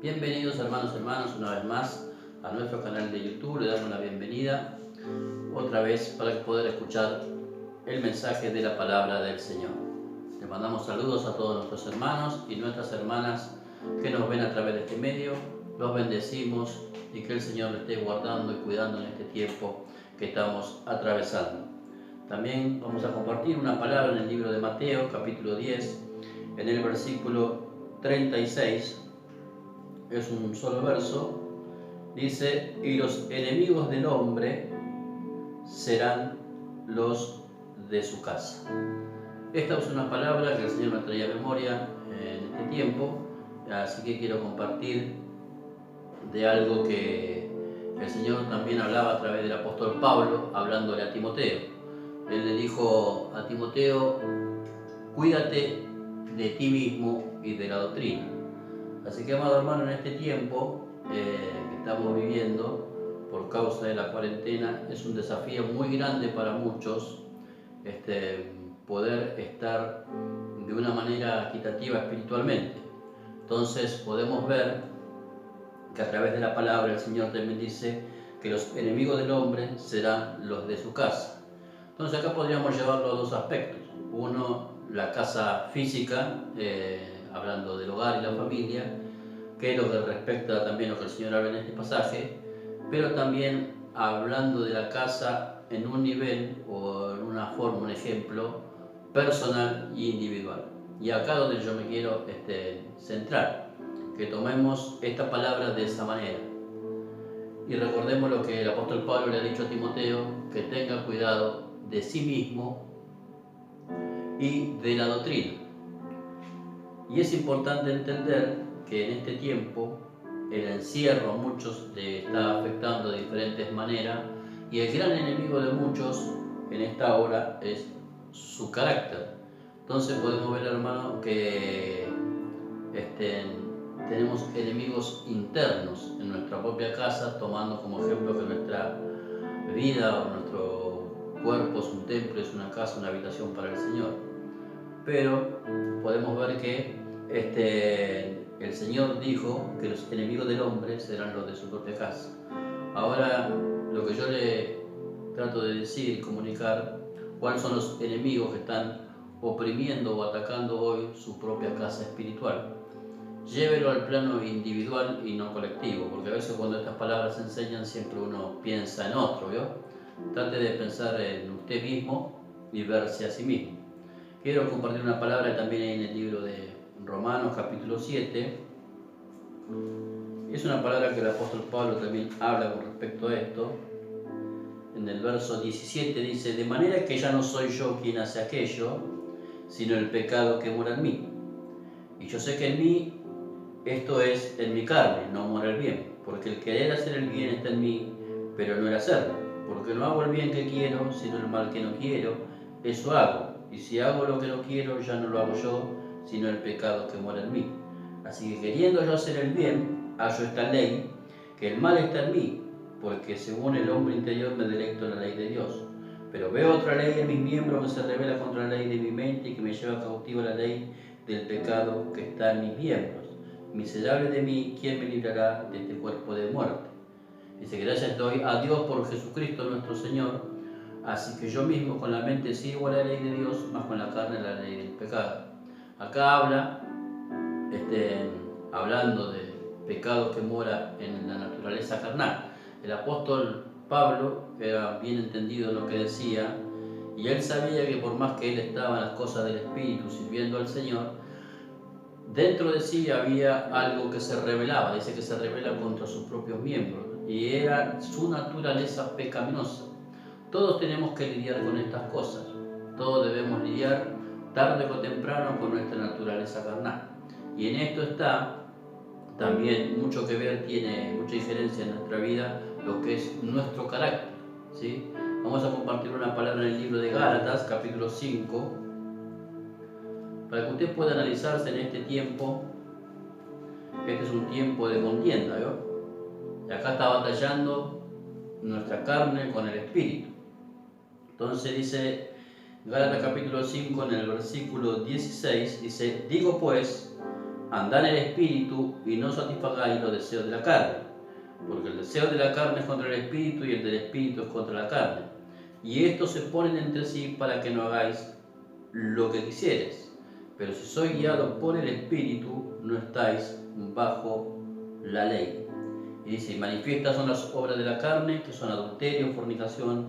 Bienvenidos hermanos, una vez más a nuestro canal de YouTube. Le damos la bienvenida otra vez para poder escuchar el mensaje de la palabra del Señor. Le mandamos saludos a todos nuestros hermanos y nuestras hermanas que nos ven a través de este medio. Los bendecimos y que el Señor le esté guardando y cuidando en este tiempo que estamos atravesando. También vamos a compartir una palabra en el libro de Mateo, capítulo 10, en el versículo 36. Es un solo verso. Dice: y los enemigos del hombre serán los de su casa. Esta es una palabra que el Señor me traía a memoria en este tiempo, así que quiero compartir de algo que el Señor también hablaba a través del apóstol Pablo, hablándole a Timoteo. Él le dijo a Timoteo: cuídate de ti mismo y de la doctrina. Así que, amado hermano, en este tiempo que estamos viviendo por causa de la cuarentena, es un desafío muy grande para muchos poder estar de una manera equitativa espiritualmente. Entonces podemos ver que a través de la palabra el Señor también dice que los enemigos del hombre serán los de su casa. Entonces acá podríamos llevarlo a dos aspectos. Uno, la casa física, hablando del hogar y la familia, que es lo que respecta también a lo que el Señor habla en este pasaje, pero también hablando de la casa en un nivel o en una forma, un ejemplo personal e individual. Y acá donde yo me quiero centrar, que tomemos esta palabra de esa manera. Y recordemos lo que el apóstol Pablo le ha dicho a Timoteo, que tenga cuidado de sí mismo y de la doctrina. Y es importante entender que en este tiempo el encierro a muchos le está afectando de diferentes maneras, y el gran enemigo de muchos en esta hora es su carácter. Entonces podemos ver, hermano, que tenemos enemigos internos en nuestra propia casa, tomando como ejemplo que nuestra vida o nuestro cuerpo es un templo, es una casa, una habitación para el Señor. Pero podemos ver que el Señor dijo que los enemigos del hombre serán los de su propia casa. Ahora, lo que yo le trato de decir y comunicar, cuáles son los enemigos que están oprimiendo o atacando hoy su propia casa espiritual. Llévelo al plano individual y no colectivo, porque a veces cuando estas palabras se enseñan siempre uno piensa en otro, ¿vio? Trate de pensar en usted mismo y verse a sí mismo. Quiero compartir una palabra también en el libro de Romanos, capítulo 7. Es una palabra que el apóstol Pablo también habla con respecto a esto. En el verso 17 dice: de manera que ya no soy yo quien hace aquello, sino el pecado que mora en mí. Y yo sé que en mí, esto es, en mi carne, no mora el bien, porque el querer hacer el bien está en mí, pero no el hacerlo. Porque no hago el bien que quiero, sino el mal que no quiero, eso hago. Y si hago lo que no quiero, ya no lo hago yo, sino el pecado que mora en mí. Así que queriendo yo hacer el bien, hallo esta ley, que el mal está en mí, porque según el hombre interior me delecto en la ley de Dios. Pero veo otra ley en mis miembros que se revela contra la ley de mi mente y que me lleva cautiva la ley del pecado que está en mis miembros. Miserable de mí, ¿quién me librará de este cuerpo de muerte? Dice: gracias doy a Dios por Jesucristo nuestro Señor. Así que yo mismo con la mente sigo la ley de Dios, más con la carne la ley del pecado. Acá habla, hablando de pecado que mora en la naturaleza carnal. El apóstol Pablo era bien entendido en lo que decía, y él sabía que por más que él estaba en las cosas del Espíritu sirviendo al Señor, dentro de sí había algo que se rebelaba. Dice que se rebela contra sus propios miembros, y era su naturaleza pecaminosa. Todos tenemos que lidiar con estas cosas. Todos debemos lidiar tarde o temprano con nuestra naturaleza carnal. Y en esto está también mucho que ver, tiene mucha injerencia en nuestra vida lo que es nuestro carácter, ¿sí? Vamos a compartir una palabra en el libro de Gálatas, capítulo 5, para que usted pueda analizarse en este tiempo. Este es un tiempo de contienda, ¿no? Y acá está batallando nuestra carne con el espíritu. Entonces dice Gálatas capítulo 5 en el versículo 16, dice: digo pues andad en el espíritu y no satisfagáis los deseos de la carne, porque el deseo de la carne es contra el espíritu y el del espíritu es contra la carne. Y estos se ponen entre sí para que no hagáis lo que quisieres. Pero si sois guiados por el espíritu, no estáis bajo la ley. Y dice, manifiestas son las obras de la carne, que son adulterio, fornicación,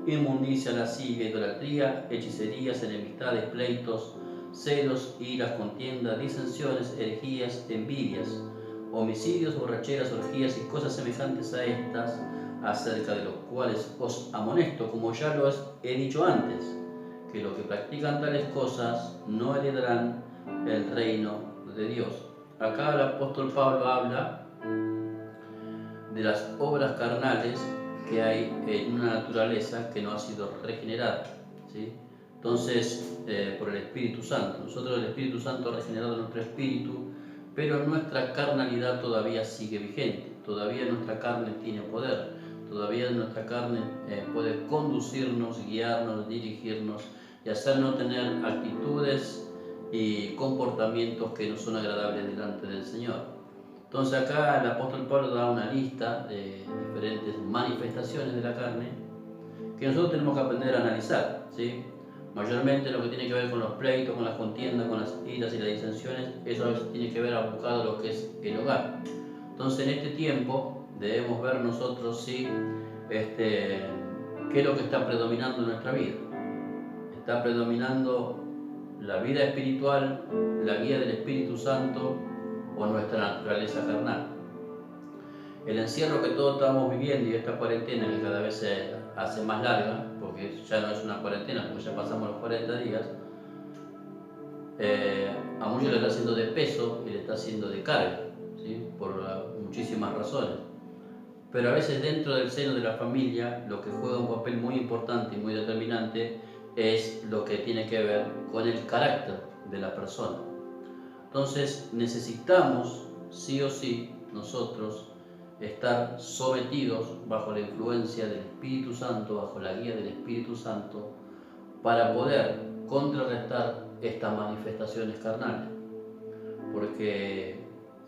inmundicia, lascivia, idolatría, hechicerías, enemistades, pleitos, celos, iras, contiendas, disensiones, herejías, envidias, homicidios, borracheras, orgías y cosas semejantes a estas, acerca de los cuales os amonesto, como ya lo he dicho antes, que los que practican tales cosas no heredarán el reino de Dios. Acá el apóstol Pablo habla de las obras carnales que hay en una naturaleza que no ha sido regenerada, ¿sí? Entonces, por el Espíritu Santo. Nosotros el Espíritu Santo ha regenerado nuestro espíritu, pero nuestra carnalidad todavía sigue vigente, todavía nuestra carne tiene poder, todavía nuestra carne puede conducirnos, guiarnos, dirigirnos y hacernos tener actitudes y comportamientos que no son agradables delante del Señor. Entonces acá el apóstol Pablo da una lista de diferentes manifestaciones de la carne que nosotros tenemos que aprender a analizar, ¿sí? Mayormente lo que tiene que ver con los pleitos, con las contiendas, con las iras y las disensiones, eso tiene que ver abocado a lo que es el hogar. Entonces en este tiempo debemos ver nosotros qué es lo que está predominando en nuestra vida. Está predominando la vida espiritual, la guía del Espíritu Santo o nuestra naturaleza carnal. El encierro que todos estamos viviendo y esta cuarentena que cada vez se hace más larga, porque ya no es una cuarentena, porque ya pasamos los 40 días, a muchos le está haciendo de peso y le está haciendo de carga, ¿sí? Por muchísimas razones. Pero a veces dentro del seno de la familia lo que juega un papel muy importante y muy determinante es lo que tiene que ver con el carácter de la persona. Entonces necesitamos, sí o sí, nosotros estar sometidos bajo la influencia del Espíritu Santo, bajo la guía del Espíritu Santo, para poder contrarrestar estas manifestaciones carnales. Porque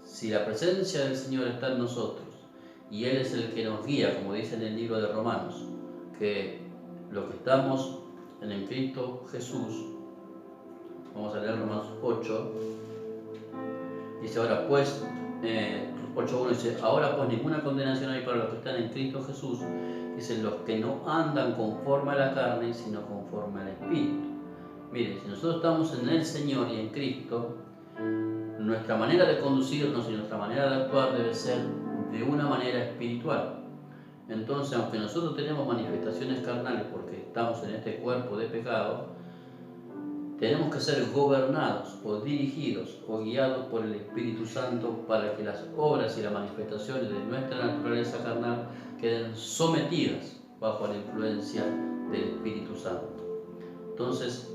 si la presencia del Señor está en nosotros y Él es el que nos guía, como dice en el libro de Romanos, que los que estamos en el Cristo Jesús, vamos a leer Romanos 8, dice ahora pues, 8.1 dice, ahora pues ninguna condenación hay para los que están en Cristo Jesús, dicen los que no andan conforme a la carne, sino conforme al Espíritu. Mire, si nosotros estamos en el Señor y en Cristo, nuestra manera de conducirnos y nuestra manera de actuar debe ser de una manera espiritual. Entonces, aunque nosotros tenemos manifestaciones carnales porque estamos en este cuerpo de pecado, tenemos que ser gobernados o dirigidos o guiados por el Espíritu Santo para que las obras y las manifestaciones de nuestra naturaleza carnal queden sometidas bajo la influencia del Espíritu Santo. Entonces,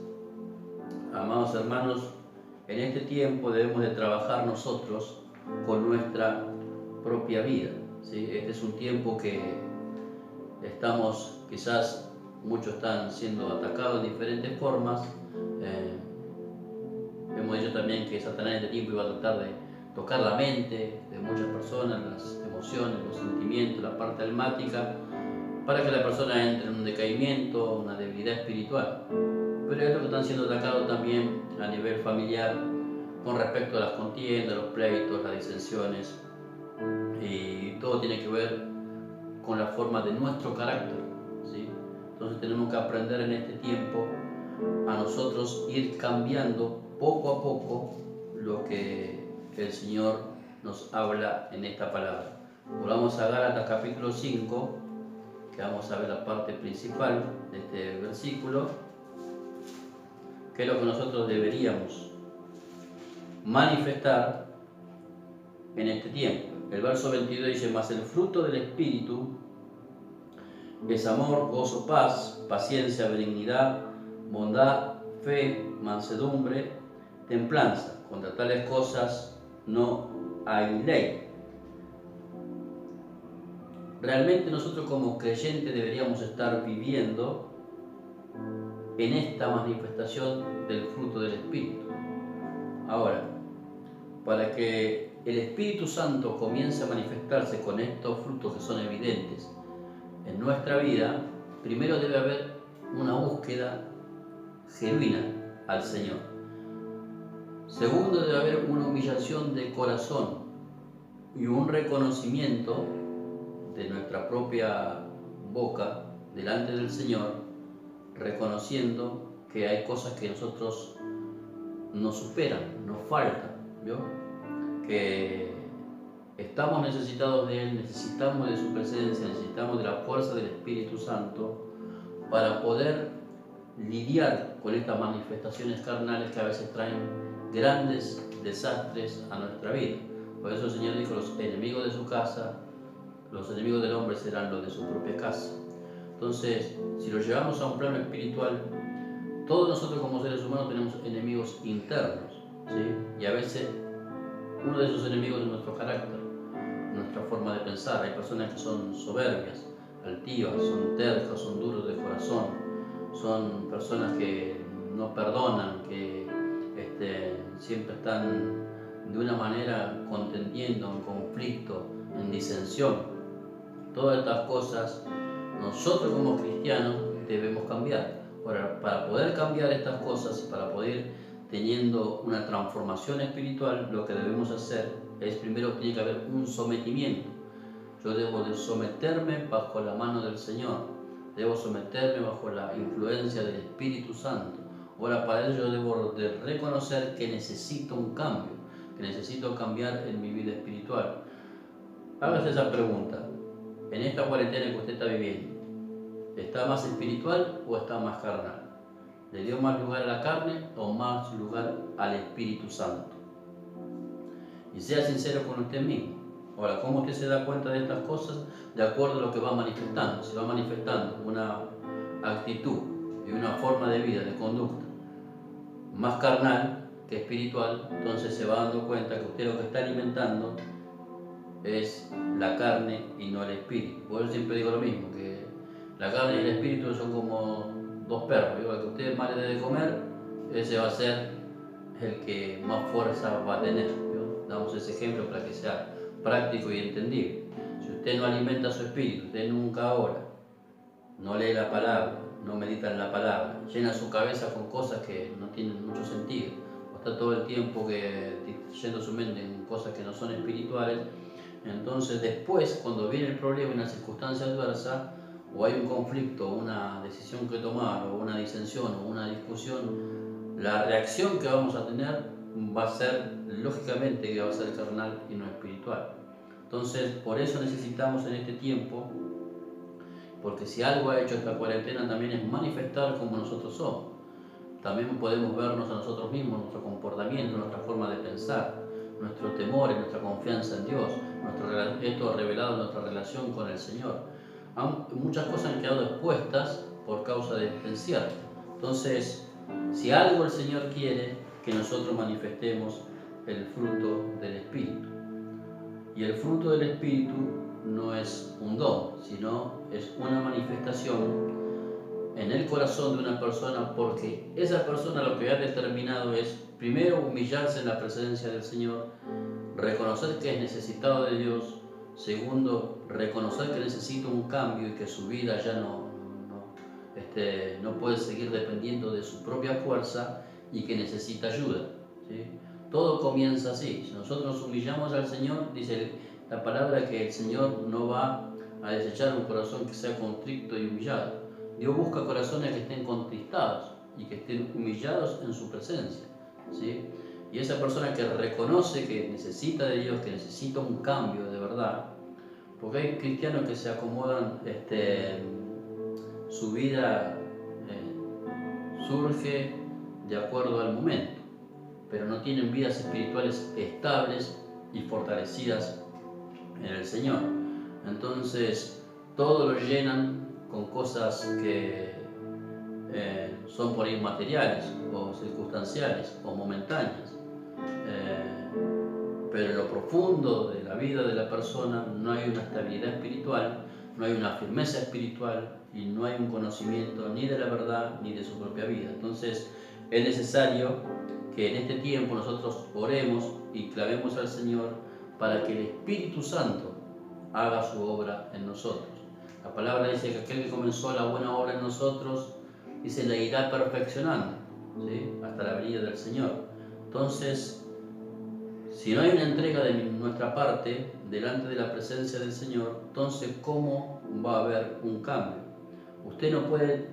amados hermanos, en este tiempo debemos de trabajar nosotros con nuestra propia vida, ¿sí? Este es un tiempo que estamos, quizás muchos están siendo atacados de diferentes formas. Hemos dicho también que Satanás en este tiempo iba a tratar de tocar la mente de muchas personas, las emociones, los sentimientos, la parte almática, para que la persona entre en un decaimiento, una debilidad espiritual. Pero es lo que están siendo atacados también a nivel familiar con respecto a las contiendas, los pleitos, las disensiones, y todo tiene que ver con la forma de nuestro carácter, ¿sí? Entonces tenemos que aprender en este tiempo a nosotros ir cambiando poco a poco lo que el Señor nos habla en esta palabra. Volvamos a Gálatas capítulo 5, que vamos a ver la parte principal de este versículo, que es lo que nosotros deberíamos manifestar en este tiempo. El verso 22 dice, mas el fruto del Espíritu es amor, gozo, paz, paciencia, benignidad, bondad, fe, mansedumbre, templanza. Contra tales cosas no hay ley. Realmente nosotros como creyentes deberíamos estar viviendo en esta manifestación del fruto del Espíritu. Ahora, para que el Espíritu Santo comience a manifestarse con estos frutos que son evidentes en nuestra vida, primero debe haber una búsqueda genuina al Señor. Segundo, debe haber una humillación de corazón y un reconocimiento de nuestra propia boca delante del Señor, reconociendo que hay cosas que nosotros nos superan, nos faltan, ¿vio? Que estamos necesitados de Él, necesitamos de su presencia, necesitamos de la fuerza del Espíritu Santo para poder lidiar con estas manifestaciones carnales que a veces traen grandes desastres a nuestra vida. Por eso el Señor dijo, los enemigos de su casa, los enemigos del hombre serán los de su propia casa. Entonces, si lo llevamos a un plano espiritual, todos nosotros como seres humanos tenemos enemigos internos, ¿sí? Y a veces uno de esos enemigos es nuestro carácter, nuestra forma de pensar. Hay personas que son soberbias, altivas, son tercas, son duros de corazón, son personas que no perdonan, que siempre están de una manera contendiendo, en conflicto, en disensión. Todas estas cosas nosotros como cristianos debemos cambiar. Para poder cambiar estas cosas y para poder teniendo una transformación espiritual, lo que debemos hacer es primero tiene que haber un sometimiento. Yo debo de someterme bajo la mano del Señor, debo someterme bajo la influencia del Espíritu Santo. Ahora, para ello yo debo de reconocer que necesito un cambio, que necesito cambiar en mi vida espiritual. Hágase esa pregunta. En esta cuarentena que usted está viviendo, ¿está más espiritual o está más carnal? ¿Le dio más lugar a la carne o más lugar al Espíritu Santo? Y sea sincero con usted mismo. Ahora, ¿cómo usted se da cuenta de estas cosas? De acuerdo a lo que va manifestando. Se va manifestando una actitud y una forma de vida, de conducta más carnal que espiritual, entonces se va dando cuenta que usted lo que está alimentando es la carne y no el espíritu. Por eso siempre digo lo mismo, que la carne y el espíritu son como dos perros. Igual que usted más le dé de comer, ese va a ser el que más fuerza va a tener, ¿no? Damos ese ejemplo para que sea práctico y entendible. Si usted no alimenta su espíritu, usted nunca ora, no lee la palabra, no medita en la palabra, llena su cabeza con cosas que no tienen mucho sentido, o está todo el tiempo yendo su mente en cosas que no son espirituales, entonces después, cuando viene el problema, una circunstancia adversa, o hay un conflicto, una decisión que tomar, o una disensión, o una discusión, la reacción que vamos a tener va a ser, lógicamente, que va a ser carnal y no espiritual. Entonces, por eso necesitamos en este tiempo, porque si algo ha hecho esta cuarentena también es manifestar como nosotros somos. También podemos vernos a nosotros mismos, nuestro comportamiento, nuestra forma de pensar, nuestros temores, nuestra confianza en Dios, esto revelado en nuestra relación con el Señor. Muchas cosas han quedado expuestas por causa de este encierro. Entonces, si algo el Señor quiere, que nosotros manifestemos el fruto del Espíritu. Y el fruto del Espíritu no es un don, sino es una manifestación en el corazón de una persona, porque esa persona lo que ha determinado es primero humillarse en la presencia del Señor, reconocer que es necesitado de Dios, segundo, reconocer que necesita un cambio y que su vida ya no puede seguir dependiendo de su propia fuerza y que necesita ayuda, ¿sí? Todo comienza así. Si nosotros nos humillamos al Señor, dice la palabra que el Señor no va a desechar un corazón que sea contrito y humillado. Dios busca corazones que estén contristados y que estén humillados en su presencia, ¿sí? Y esa persona que reconoce que necesita de Dios, que necesita un cambio de verdad, porque hay cristianos que se acomodan, su vida surge de acuerdo al momento, pero no tienen vidas espirituales estables y fortalecidas en el Señor. Entonces, todo lo llenan con cosas que son por ahí materiales o circunstanciales o momentáneas. Pero en lo profundo de la vida de la persona no hay una estabilidad espiritual, no hay una firmeza espiritual y no hay un conocimiento ni de la verdad ni de su propia vida. Entonces, es necesario que en este tiempo nosotros oremos y clamemos al Señor para que el Espíritu Santo haga su obra en nosotros. La palabra dice que aquel que comenzó la buena obra en nosotros, dice, la irá perfeccionando, ¿sí? Hasta la venida del Señor. Entonces, si no hay una entrega de nuestra parte delante de la presencia del Señor, entonces ¿cómo va a haber un cambio? Usted no puede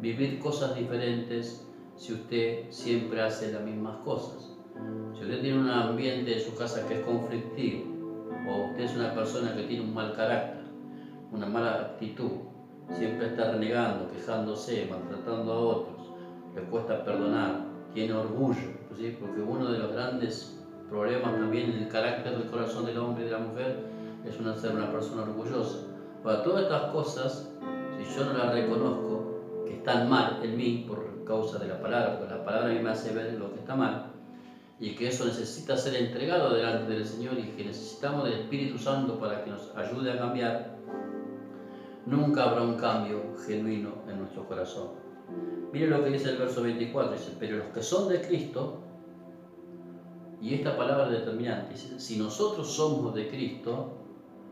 vivir cosas diferentes si usted siempre hace las mismas cosas. Si usted tiene un ambiente en su casa que es conflictivo, o usted es una persona que tiene un mal carácter, una mala actitud, siempre está renegando, quejándose, maltratando a otros, le cuesta perdonar, tiene orgullo, ¿sí? Porque uno de los grandes problemas también en el carácter del corazón del hombre y de la mujer es ser una persona orgullosa. Para todas estas cosas, si yo no las reconozco, que están mal en mí por causa de la palabra, porque la palabra a mí me hace ver lo que está mal, y que eso necesita ser entregado delante del Señor y que necesitamos del Espíritu Santo para que nos ayude a cambiar, nunca habrá un cambio genuino en nuestro corazón. Mire lo que dice el verso 24, dice, pero los que son de Cristo, y esta palabra determinante, dice, si nosotros somos de Cristo,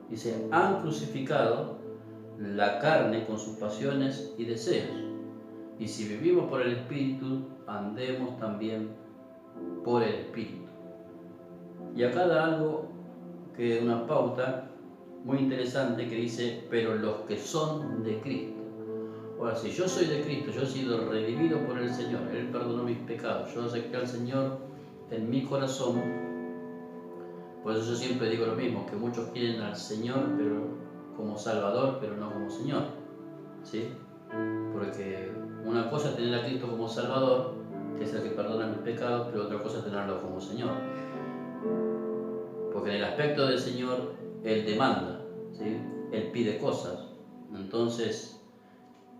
dice, han crucificado la carne con sus pasiones y deseos. Y si vivimos por el Espíritu, andemos también por el Espíritu. Y acá da algo que una pauta muy interesante que dice, pero los que son de Cristo. Ahora, si yo soy de Cristo, yo he sido redimido por el Señor, Él perdonó mis pecados, yo acepté al Señor en mi corazón. Por eso yo siempre digo lo mismo, que muchos quieren al Señor pero como Salvador, pero no como Señor, ¿sí? Porque una cosa es tener a Cristo como Salvador, que es el que perdona mis pecados, pero otra cosa es tenerlo como Señor. Porque en el aspecto del Señor, Él demanda, ¿sí? Él pide cosas, entonces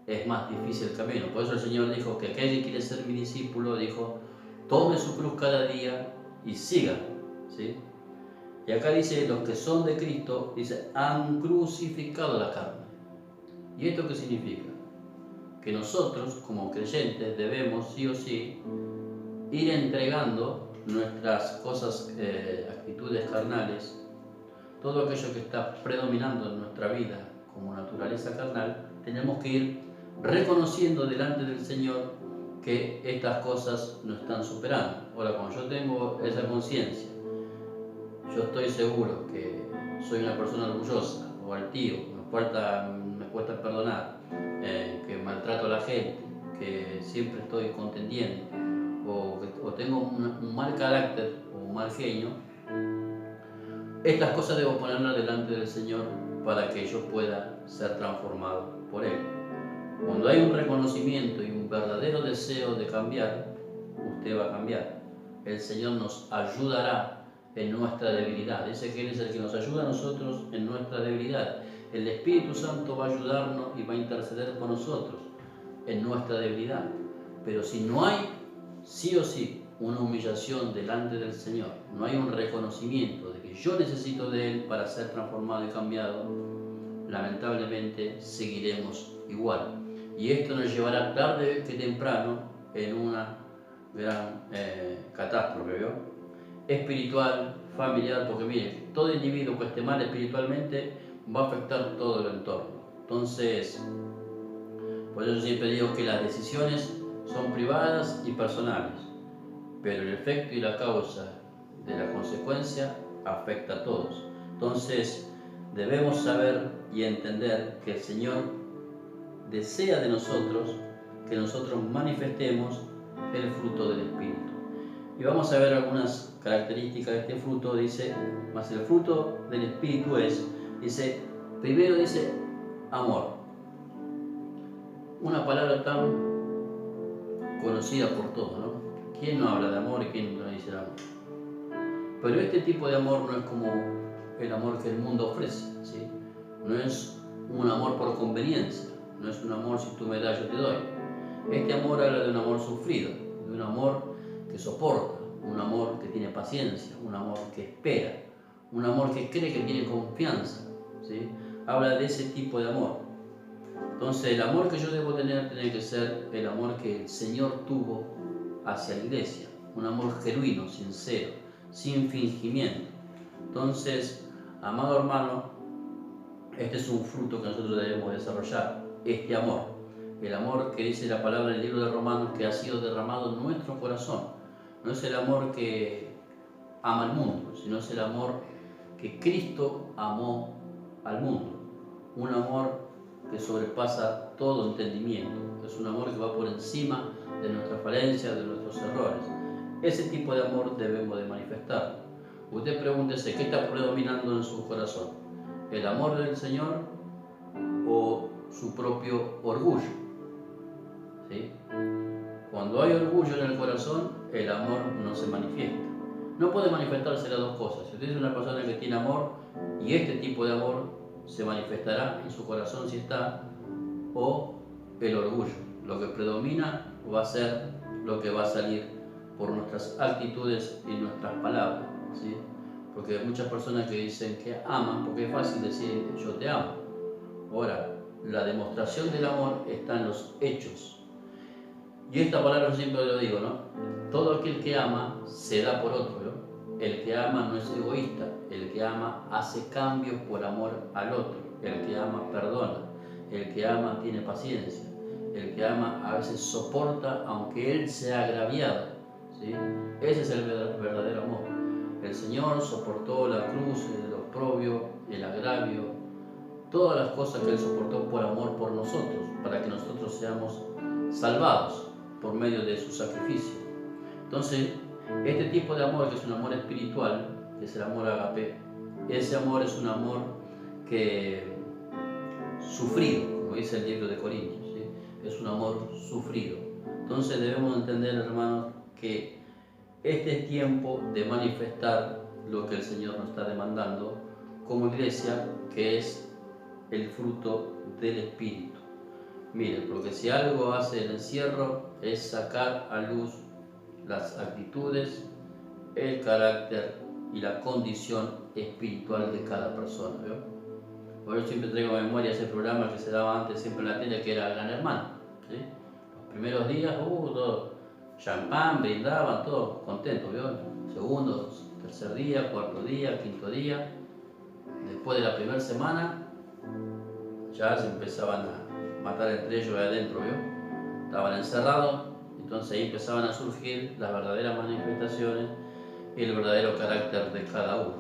es más difícil el camino. Por eso el Señor dijo que aquel que quiere ser mi discípulo, dijo, tome su cruz cada día y siga, ¿sí? Y acá dice, los que son de Cristo, dice, han crucificado la carne. ¿Y esto qué significa? Que nosotros, como creyentes, debemos sí o sí ir entregando nuestras cosas, actitudes carnales, todo aquello que está predominando en nuestra vida como naturaleza carnal, tenemos que ir reconociendo delante del Señor que estas cosas nos están superando. Ahora, cuando yo tengo esa conciencia, yo estoy seguro que soy una persona orgullosa o altiva, me cuesta perdonar, que maltrato a la gente, que siempre estoy contendiendo, o tengo un mal carácter o un mal genio, estas cosas debo ponerlas delante del Señor para que yo pueda ser transformado por Él. Cuando hay un reconocimiento y un verdadero deseo de cambiar, usted va a cambiar. El Señor nos ayudará en nuestra debilidad. Dice que Él es el que nos ayuda a nosotros en nuestra debilidad. El Espíritu Santo va a ayudarnos y va a interceder por nosotros en nuestra debilidad. Pero si no hay, sí o sí, una humillación delante del Señor, no hay un reconocimiento de que yo necesito de Él para ser transformado y cambiado, lamentablemente seguiremos igual. Y esto nos llevará tarde que temprano en una gran catástrofe, ¿vio? Espiritual, familiar, porque mire, todo individuo que esté mal espiritualmente va a afectar todo el entorno. Entonces, por eso siempre digo que las decisiones son privadas y personales, pero el efecto y la causa de la consecuencia afecta a todos. Entonces, debemos saber y entender que el Señor desea de nosotros que nosotros manifestemos el fruto del Espíritu. Y vamos a ver algunas características de este fruto. Dice, más el fruto del Espíritu es, dice, primero dice, amor. Una palabra tan conocida por todos, ¿no? ¿Quién no habla de amor y quién no dice el amor? Pero este tipo de amor no es como el amor que el mundo ofrece, ¿sí? No es un amor por conveniencia, no es un amor si tú me das yo te doy. Este amor habla de un amor sufrido, de un amor que soporta, un amor que tiene paciencia, un amor que espera, un amor que cree que tiene confianza, ¿sí? Habla de ese tipo de amor. Entonces el amor que yo debo tener tiene que ser el amor que el Señor tuvo hacia la iglesia. un amor genuino, sincero, sin fingimiento. Entonces, amado hermano, este es un fruto que nosotros debemos desarrollar, este amor. El amor que dice la palabra en el libro de Romanos, que ha sido derramado en nuestro corazón. No es el amor que ama al mundo, sino es el amor que Cristo amó al mundo. Un amor que sobrepasa todo entendimiento. Es un amor que va por encima de nuestras falencias, de nuestros errores. Ese tipo de amor debemos de manifestar. Usted pregúntese, ¿qué está predominando en su corazón? ¿El amor del Señor o su propio orgullo? ¿Sí? Cuando hay orgullo en el corazón, el amor no se manifiesta. No puede manifestarse las dos cosas. Si usted es una persona que tiene amor, y este tipo de amor se manifestará en su corazón si está, o el orgullo. Lo que predomina va a ser lo que va a salir por nuestras actitudes y nuestras palabras, ¿sí? Porque hay muchas personas que dicen que aman, porque es fácil decir yo te amo. Ahora, la demostración del amor está en los hechos. Y esta palabra yo siempre lo digo, ¿no? Todo aquel que ama se da por otro, ¿no? El que ama no es egoísta, el que ama hace cambios por amor al otro, el que ama perdona, el que ama tiene paciencia, el que ama a veces soporta aunque él sea agraviado, ¿sí? Ese es el verdadero amor. El Señor soportó la cruz, el oprobio, el agravio, todas las cosas que Él soportó por amor por nosotros, para que nosotros seamos salvados por medio de su sacrificio. Entonces, este tipo de amor, que es un amor espiritual, que es el amor agape, ese amor es un amor que sufrido, como dice el libro de Corintios, ¿sí? Es un amor sufrido. Entonces debemos entender, hermanos, que este es tiempo de manifestar lo que el Señor nos está demandando como iglesia, que es el fruto del Espíritu. Miren, porque si algo hace el encierro es sacar a luz las actitudes, el carácter y la condición espiritual de cada persona, ¿vio? Por eso siempre traigo a memoria ese programa que se daba antes siempre en la tele, que era Gran Hermano, ¿sí? Los primeros días, todo champán, brindaban, todos contentos, ¿vio? Segundo, tercer día, cuarto día, quinto día. Después de la primera semana, ya se empezaban a matar entre ellos ahí adentro, ¿vio? Estaban encerrados, entonces ahí empezaban a surgir las verdaderas manifestaciones y el verdadero carácter de cada uno.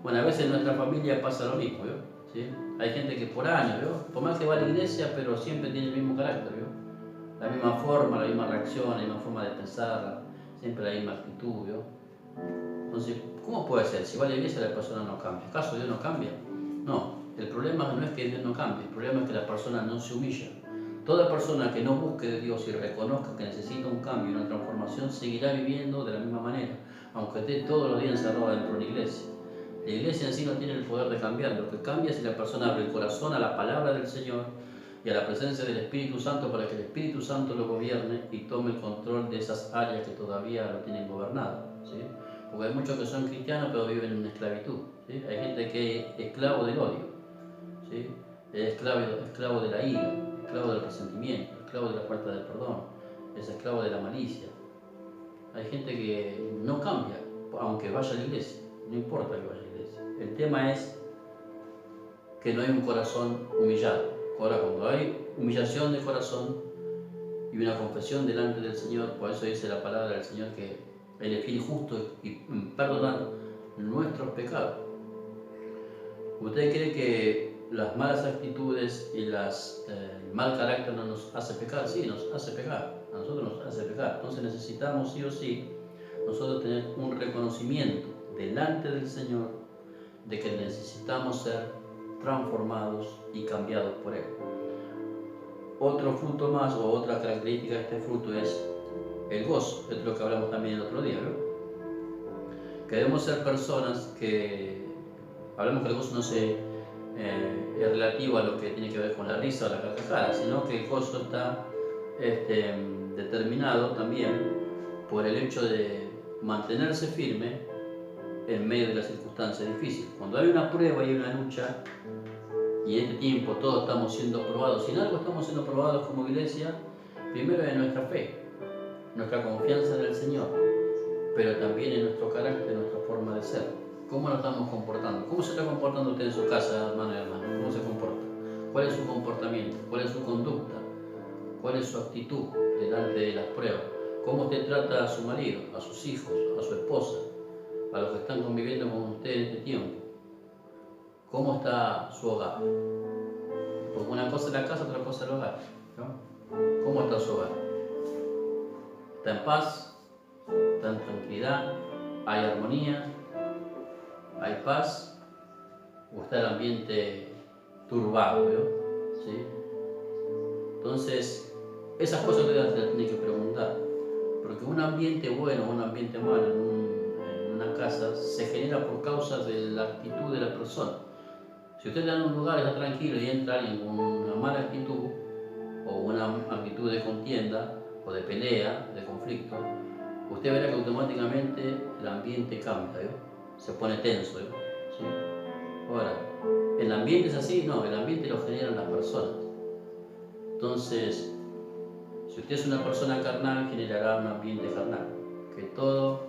Bueno, a veces en nuestra familia pasa lo mismo, ¿vio? ¿Sí? Hay gente que por años, ¿vio? Por más que va a la iglesia, pero siempre tiene el mismo carácter, ¿vio? La misma forma, la misma reacción, la misma forma de pensar, siempre la misma actitud, ¿vio? Entonces, ¿cómo puede ser? Si va a la iglesia la persona no cambia. ¿Acaso Dios no cambia? No, el problema no es que Dios no cambie, el problema es que la persona no se humilla. Toda persona que no busque de Dios y reconozca que necesita un cambio, una transformación, seguirá viviendo de la misma manera, aunque esté todos los días encerrado dentro de una iglesia. La iglesia en sí no tiene el poder de cambiar, lo que cambia es si la persona abre el corazón a la palabra del Señor y a la presencia del Espíritu Santo, para que el Espíritu Santo lo gobierne y tome el control de esas áreas que todavía lo tienen gobernado, ¿sí? Porque hay muchos que son cristianos pero viven en una esclavitud, ¿sí? Hay gente que es esclavo del odio, ¿sí? Es esclavo de la ira, esclavo del resentimiento, esclavo de la falta de perdón, es esclavo de la malicia. Hay gente que no cambia, aunque vaya a la iglesia, no importa que vaya a la iglesia. El tema es que no hay un corazón humillado. Ahora, cuando hay humillación de corazón y una confesión delante del Señor, por eso dice la palabra del Señor que Él es fiel y justo y perdonar nuestros pecados. ¿Usted cree que las malas actitudes y el mal carácter no nos hace pecar? Sí, nos hace pecar. A nosotros nos hace pecar. Entonces necesitamos sí o sí nosotros tener un reconocimiento delante del Señor de que necesitamos ser transformados y cambiados por Él. Otro fruto más o otra característica de este fruto es el gozo. Esto es lo que hablamos también el otro día, ¿no? Que debemos ser personas que, hablamos que el gozo no es relativo a lo que tiene que ver con la risa o la carcajada, sino que el gozo está determinado también por el hecho de mantenerse firme en medio de las circunstancias difíciles. Cuando hay una prueba y una lucha, y en este tiempo todos estamos siendo probados, si en algo estamos siendo probados como iglesia, primero es nuestra fe, nuestra confianza en el Señor. pero también en nuestro carácter, en nuestra forma de ser. ¿Cómo nos estamos comportando? ¿Cómo se está comportando usted en su casa, hermano y hermana? ¿Cómo se comporta? ¿Cuál es su comportamiento? ¿Cuál es su conducta? ¿Cuál es su actitud delante de las pruebas? ¿Cómo usted trata a su marido, a sus hijos, a su esposa, a los que están conviviendo con usted en este tiempo? ¿Cómo está su hogar? Porque una cosa es la casa, otra cosa es el hogar, ¿no? ¿Cómo está su hogar? ¿Está en paz? ¿Está en tranquilidad? ¿Hay armonía? ¿Hay paz? ¿O está el ambiente turbado? ¿Sí? Entonces, esas cosas usted las tiene que preguntar. Porque un ambiente bueno o un ambiente malo en una casa se genera por causa de la actitud de la persona. Si usted está en un lugar, está tranquilo y entra alguien con una mala actitud o una actitud de contienda o de pelea, de conflicto, usted verá que automáticamente el ambiente cambia, se pone tenso. ¿Sí? Ahora, ¿el ambiente es así? No, el ambiente lo generan las personas. Entonces, si usted es una persona carnal, generará un ambiente carnal, que todo,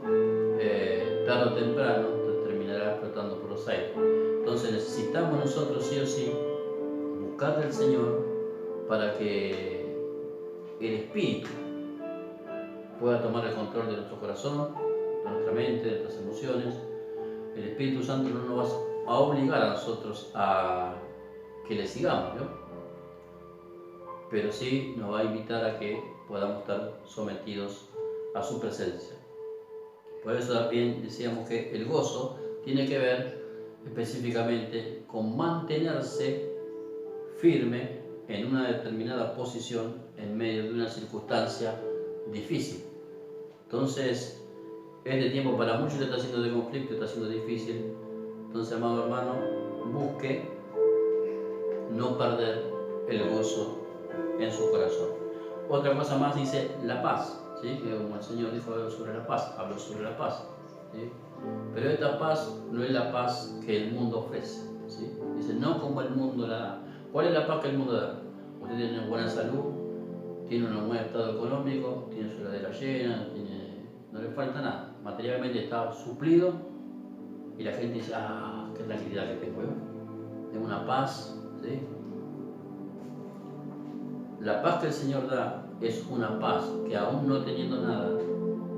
tarde o temprano, terminará explotando por los aires. Entonces necesitamos nosotros sí o sí buscar al Señor para que el Espíritu pueda tomar el control de nuestro corazón, de nuestra mente, de nuestras emociones. El Espíritu Santo no nos va a obligar a nosotros a que le sigamos, ¿no? Pero sí nos va a invitar a que podamos estar sometidos a su presencia. Por eso también decíamos que el gozo tiene que ver específicamente con mantenerse firme en una determinada posición en medio de una circunstancia difícil. Entonces, este tiempo para muchos está siendo de conflicto, está siendo difícil. Entonces, amado hermano, busque no perder el gozo en su corazón. Otra cosa más dice la paz, ¿sí? Que como el Señor dijo sobre la paz, habló sobre la paz, ¿sí? Pero esta paz no es la paz que el mundo ofrece, ¿sí? Dice, no como el mundo la da. ¿Cuál es la paz que el mundo da? Usted tiene una buena salud, tiene un buen estado económico, tiene su heladera llena, no le falta nada. Materialmente está suplido y la gente dice, ah, qué tranquilidad que tengo, tengo una paz, ¿sí? La paz que el Señor da es una paz que aún no teniendo nada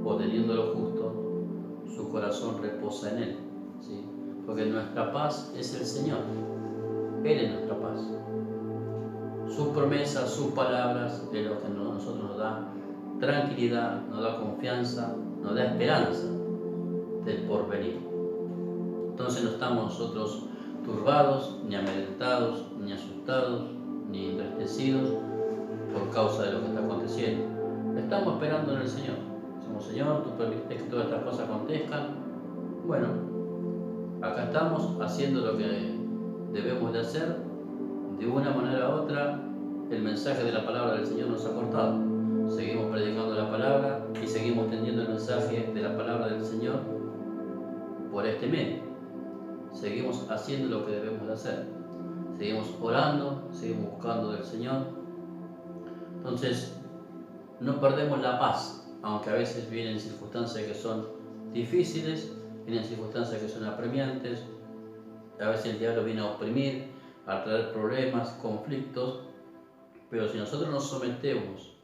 o teniendo lo justo, su corazón reposa en Él, ¿sí? Porque nuestra paz es el Señor, Él es nuestra paz. Sus promesas, sus palabras es lo que a nosotros nos da tranquilidad, nos da confianza, nos da esperanza del porvenir. Entonces no estamos nosotros turbados, ni amedrentados, ni asustados, ni entristecidos por causa de lo que está aconteciendo. Estamos esperando en el Señor. Decimos, Señor, tú permites que todas estas cosas acontezcan. Bueno, acá estamos haciendo lo que debemos de hacer. De una manera u otra, el mensaje de la palabra del Señor nos ha cortado. Seguimos predicando la palabra y seguimos teniendo el mensaje de la palabra del Señor por este medio. Seguimos haciendo lo que debemos de hacer. Seguimos orando, seguimos buscando del Señor. Entonces, no perdemos la paz, aunque a veces vienen circunstancias que son difíciles, vienen circunstancias que son apremiantes, a veces el diablo viene a oprimir, a traer problemas, conflictos, pero si nosotros nos sometemos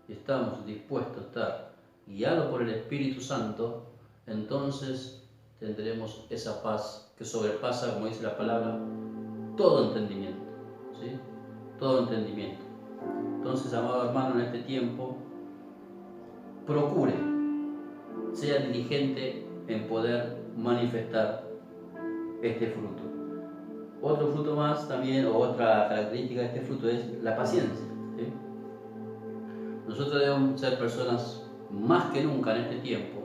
y estamos dispuestos a estar guiados por el Espíritu Santo, entonces tendremos esa paz que sobrepasa, como dice la palabra, todo entendimiento, ¿sí? Todo entendimiento. Entonces, amado hermano, en este tiempo, procure, sea diligente en poder manifestar este fruto. Otro fruto más también, o otra característica de este fruto es la paciencia, ¿sí? Nosotros debemos ser personas más que nunca en este tiempo,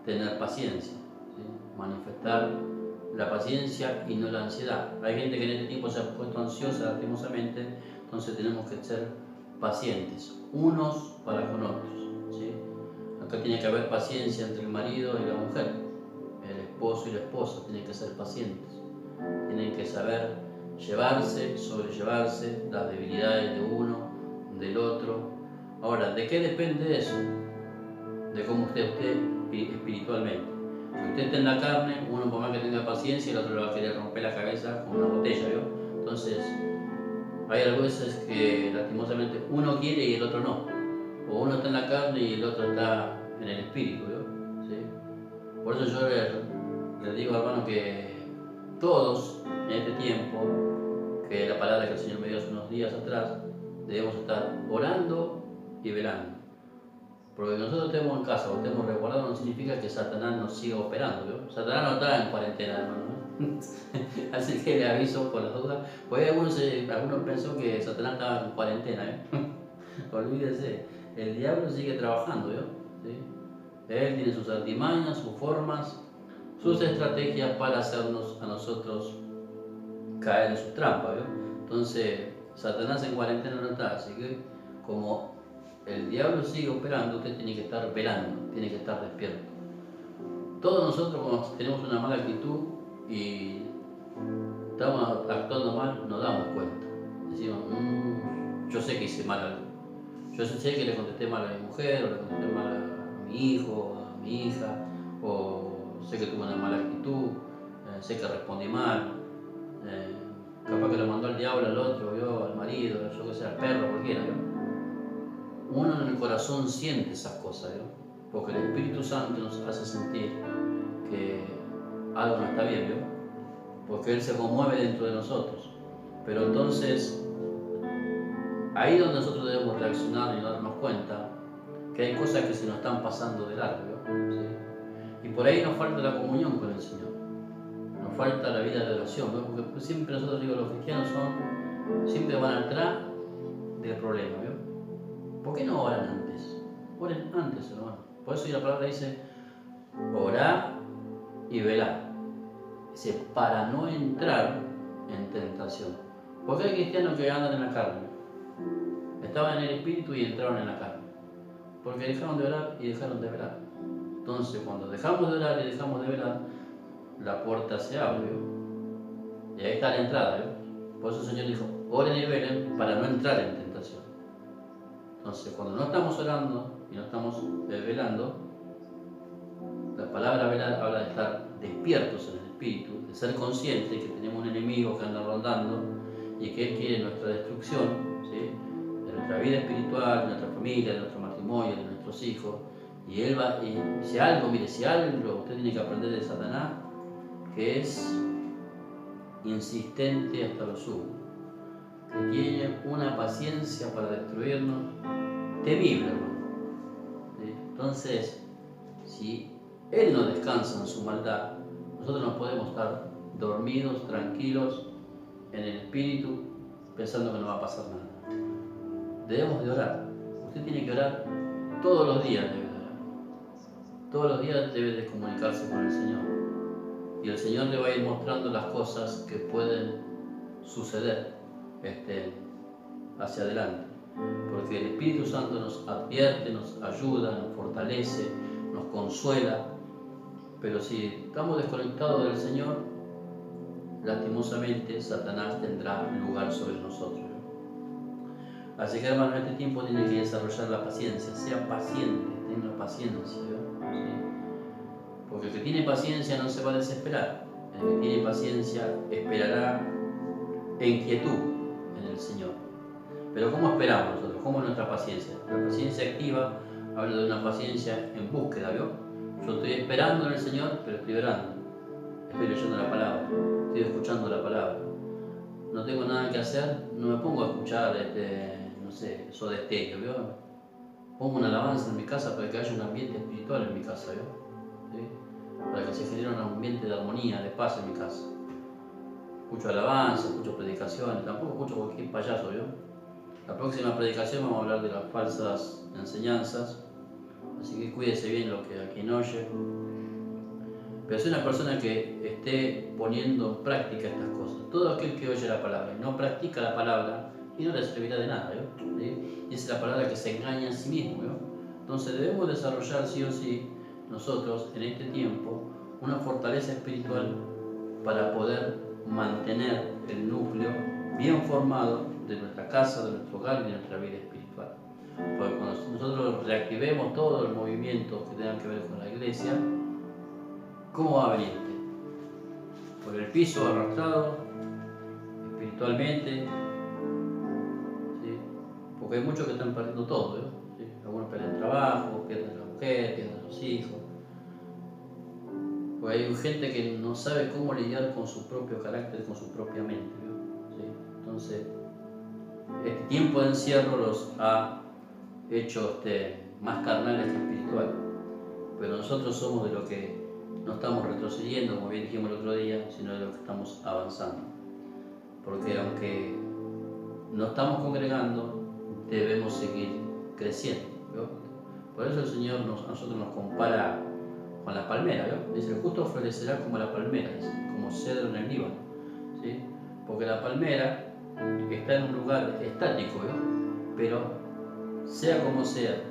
tener paciencia, ¿sí? Manifestar la paciencia y no la ansiedad. Hay gente que en este tiempo se ha puesto ansiosa lastimosamente, entonces tenemos que ser pacientes, unos para con otros, ¿sí? Acá tiene que haber paciencia entre el marido y la mujer, el esposo y la esposa tienen que ser pacientes, tienen que saber llevarse, sobrellevarse las debilidades de uno, del otro. Ahora, ¿de qué depende eso? De cómo esté usted espiritualmente. Si usted está en la carne, uno por más que tenga paciencia, el otro le va a querer romper la cabeza con una botella, ¿vio? Entonces, hay algunas veces que lastimosamente uno quiere y el otro no. O uno está en la carne y el otro está en el espíritu, ¿vio? ¿Sí? Por eso yo les digo, hermano, que todos en este tiempo, que la palabra que el Señor me dio hace unos días atrás, debemos estar orando y velando. Porque que nosotros estemos en casa o estemos resguardados no significa que Satanás nos siga operando, ¿vio? Satanás no está en cuarentena, hermano. Así que le aviso por las dudas. Pues algunos pensó que Satanás estaba en cuarentena, ¿eh? Olvídese, el diablo sigue trabajando, ¿vio? ¿Sí? Él tiene sus artimañas, sus formas, sus estrategias para hacernos a nosotros caer en sus trampas, ¿vio? Entonces, Satanás en cuarentena no está, así que como el diablo sigue operando, usted tiene que estar velando, tiene que estar despierto. Todos nosotros cuando tenemos una mala actitud y estamos actuando mal, nos damos cuenta. Decimos, yo sé que hice mal algo. Yo sé que le contesté mal a mi mujer, o le contesté mal a mi hijo, a mi hija, o sé que tuve una mala actitud, sé que respondí mal. Capaz que lo mandó al diablo al otro, ¿vio? Al marido, yo que sé, al perro, cualquiera, ¿vio? Uno en el corazón siente esas cosas, ¿vio? Porque el Espíritu Santo nos hace sentir que algo no está bien, ¿vio? Porque Él se conmueve dentro de nosotros. Pero entonces, ahí es donde nosotros debemos reaccionar y darnos cuenta que hay cosas que se nos están pasando de largo, ¿sí? Y por ahí nos falta la comunión con el Señor, nos falta la vida de oración, ¿no? Porque siempre nosotros digo, los cristianos siempre van atrás del problema, ¿vio? ¿Por qué no oran antes? Oren antes, hermano. Por eso la palabra dice, orar y velar. Dice, para no entrar en tentación. Porque hay cristianos que andan en la carne. Estaban en el espíritu y entraron en la carne. Porque dejaron de orar y dejaron de velar. Entonces, cuando dejamos de orar y dejamos de velar, la puerta se abre, ¿vio? Y ahí está la entrada, ¿vio? Por eso el Señor dijo, oren y velen para no entrar en tentación. Entonces, cuando no estamos orando y no estamos velando, la palabra velar habla de estar despiertos en el espíritu, de ser conscientes que tenemos un enemigo que anda rondando y que Él quiere nuestra destrucción, ¿sí? De nuestra vida espiritual, de nuestra familia, de nuestro matrimonio, de nuestros hijos. Y Él va, y si algo usted tiene que aprender de Satanás, que es insistente hasta lo sumo, que tiene una paciencia para destruirnos temible, hermano. ¿Sí? Entonces, si Él no descansa en su maldad, nosotros no podemos estar dormidos, tranquilos, en el espíritu, pensando que no va a pasar nada. Debemos de orar. Usted tiene que orar todos los días, debe de orar. Todos los días debe de comunicarse con el Señor. Y el Señor le va a ir mostrando las cosas que pueden suceder hacia adelante. Porque el Espíritu Santo nos advierte, nos ayuda, nos fortalece, nos consuela. Pero si estamos desconectados del Señor, lastimosamente Satanás tendrá lugar sobre nosotros. Así que, hermano, en este tiempo tiene que desarrollar la paciencia. Sea paciente, tenga paciencia, ¿sí? Porque el que tiene paciencia no se va a desesperar. El que tiene paciencia esperará en quietud en el Señor. Pero ¿cómo esperamos nosotros? ¿Cómo es nuestra paciencia? La paciencia activa habla de una paciencia en búsqueda, ¿vio? Yo estoy esperando en el Señor, pero estoy orando. Estoy leyendo la palabra, estoy escuchando la palabra. No tengo nada que hacer, no me pongo a escuchar, no sé, Soda Stereo, ¿vio? Pongo una alabanza en mi casa para que haya un ambiente espiritual en mi casa, ¿vio? ¿Sí? Para que se genere un ambiente de armonía, de paz en mi casa. Escucho alabanza, escucho predicaciones, tampoco escucho cualquier payaso, ¿vio? La próxima predicación vamos a hablar de las falsas enseñanzas, así que cuídese bien lo que a quien oye. Pero soy una persona que esté poniendo en práctica estas cosas. Todo aquel que oye la palabra y no practica la palabra, y no le servirá de nada, ¿sí? Y es la palabra que se engaña a sí mismo, ¿no? Entonces debemos desarrollar sí o sí nosotros en este tiempo una fortaleza espiritual para poder mantener el núcleo bien formado de nuestra casa, de nuestro hogar y de nuestra vida espiritual. Porque cuando nosotros reactivemos todo el movimiento que tenga que ver con la iglesia, ¿cómo va a venir usted? Por el piso arrastrado, espiritualmente, ¿sí? Porque hay muchos que están perdiendo todo, ¿sí? Algunos pierden trabajo, pierden la mujer, pierden los hijos. Porque hay gente que no sabe cómo lidiar con su propio carácter, con su propia mente, ¿sí? Entonces, este tiempo de encierro los ha hecho más carnales que espirituales. Pero nosotros somos de los que no estamos retrocediendo, como bien dijimos el otro día, sino de los que estamos avanzando. Porque aunque no estamos congregando, debemos seguir creciendo, ¿vio? Por eso el Señor a nosotros nos compara con la palmera, ¿vio? Dice, el justo florecerá como la palmera, dice, como cedro en el Líbano, ¿sí? Porque la palmera está en un lugar estático, ¿vio? Pero sea como sea,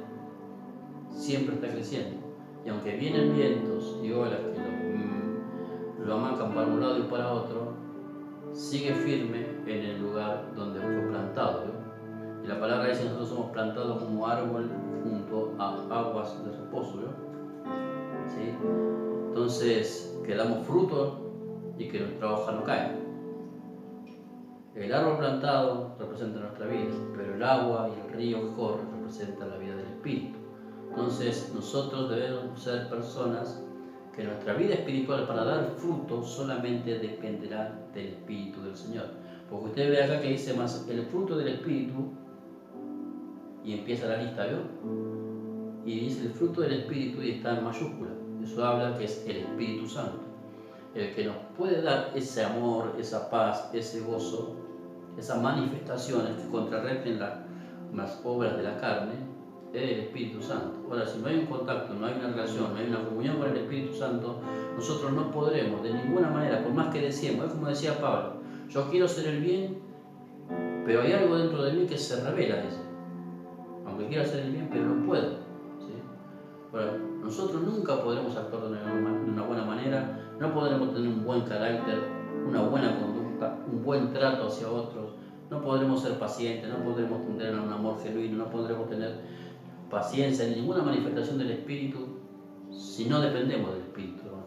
siempre está creciendo. Y aunque vienen vientos y olas que lo amacan para un lado y para otro, sigue firme en el lugar donde fue plantado, ¿vio? Y la palabra dice que nosotros somos plantados como árbol junto a aguas de reposo, ¿vio? ¿Sí? Entonces, que damos fruto y que nuestra hoja no cae. El árbol plantado representa nuestra vida, pero el agua y el río que corre representan la vida del Espíritu. Entonces, nosotros debemos ser personas que nuestra vida espiritual para dar fruto solamente dependerá del Espíritu del Señor. Porque usted ve acá que dice más el fruto del Espíritu y empieza la lista, ¿vio? Y dice el fruto del Espíritu y está en mayúscula. Eso habla que es el Espíritu Santo, el que nos puede dar ese amor, esa paz, ese gozo, esas manifestaciones que contrarresten las obras de la carne, es el Espíritu Santo. Ahora, si no hay un contacto, no hay una relación, no hay una comunión con el Espíritu Santo, nosotros no podremos de ninguna manera, por más que deseemos, es como decía Pablo, yo quiero hacer el bien, pero hay algo dentro de mí que se revela, dice. Aunque quiero hacer el bien, pero no puedo, ¿sí? Ahora, nosotros nunca podremos actuar de una buena manera, no podremos tener un buen carácter, una buena conducta, un buen trato hacia otros, no podremos ser pacientes, no podremos tener un amor genuino, no podremos tener paciencia ni ninguna manifestación del Espíritu si no dependemos del Espíritu, ¿no?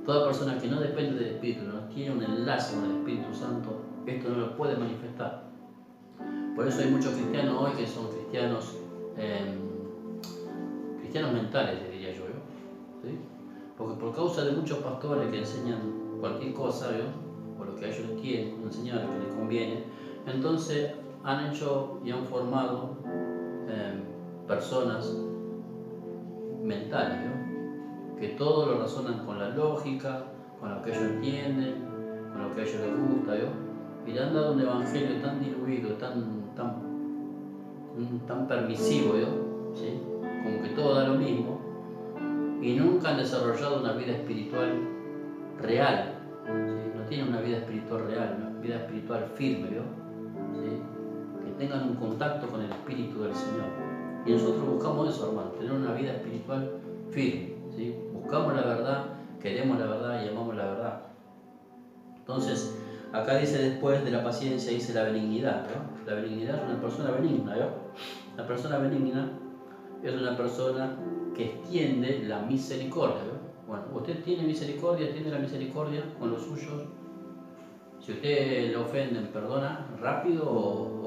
Toda persona que no depende del Espíritu, no tiene un enlace con el Espíritu Santo, esto no lo puede manifestar. Por eso hay muchos cristianos hoy que son cristianos mentales, diría yo, ¿sí? Porque por causa de muchos pastores que enseñan cualquier cosa, ¿vio? O lo que ellos quieren enseñar, lo que les conviene, entonces han hecho y han formado personas mentales, ¿no? Que todo lo razonan con la lógica, con lo que ellos entienden, con lo que a ellos les gusta, ¿no? Y le han dado un evangelio tan diluido, tan permisivo, ¿no? ¿Sí? Como que todo da lo mismo, y nunca han desarrollado una vida espiritual real, ¿sí? No tienen una vida espiritual real, una vida espiritual firme, ¿no? ¿Sí? Que tengan un contacto con el Espíritu del Señor. Y nosotros buscamos eso, hermano, tener una vida espiritual firme, ¿sí? Buscamos la verdad, queremos la verdad y amamos la verdad. Entonces, acá dice después de la paciencia, dice la benignidad, ¿no? La benignidad es una persona benigna, ¿no? La persona benigna es una persona que extiende la misericordia, ¿no? Bueno, usted tiene misericordia, tiene la misericordia con los suyos. Si usted le ofenden, ¿perdona rápido o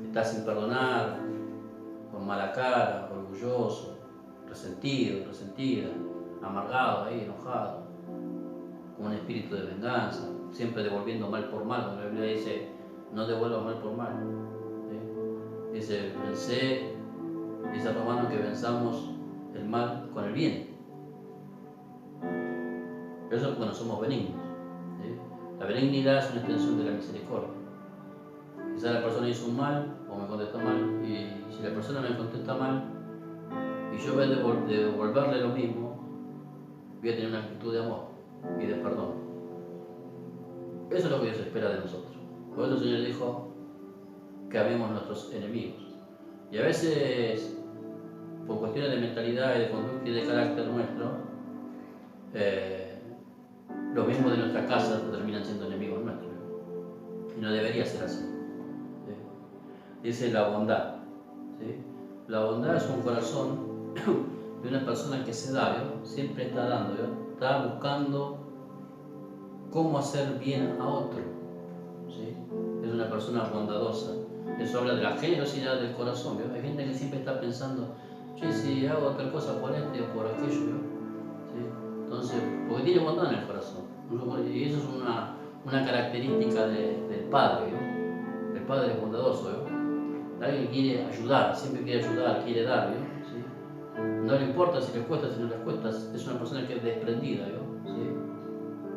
está sin perdonar, con mala cara, orgulloso, resentido, resentida, amargado ahí, enojado, con un espíritu de venganza, siempre devolviendo mal por mal? Cuando la Biblia dice, no devuelva mal por mal, ¿sí? Dice Romano que venzamos el mal con el bien. Eso es cuando somos benignos, ¿sí? La benignidad es una extensión de la misericordia. Quizá la persona hizo un mal o me contestó mal, y si la persona me contesta mal y yo en vez de devolverle lo mismo, voy a tener una actitud de amor y de perdón. Eso es lo que Dios espera de nosotros. Por eso el Señor dijo que amemos a nuestros enemigos. Y a veces, por cuestiones de mentalidad y de conducta y de carácter nuestro, los mismos de nuestra casa terminan siendo enemigos nuestros. Y no debería ser así, ¿sí? dice la bondad. ¿Sí? La bondad es un corazón de una persona que se da, ¿vio? Siempre está dando, ¿vio? Está buscando cómo hacer bien a otro. ¿Sí? Es una persona bondadosa. Eso habla de la generosidad del corazón, ¿vio? Hay gente que siempre está pensando, che, si hago otra cosa por este o por aquello, ¿vio? ¿Sí? Entonces, porque tiene bondad en el corazón. Y eso es una característica del Padre, ¿vio? El Padre es bondadoso, ¿vio? Alguien que quiere ayudar, siempre quiere ayudar, quiere dar, ¿vio? ¿Sí? No le importa si le cuesta, si no le cuesta, es una persona que es desprendida, ¿vio? ¿Sí?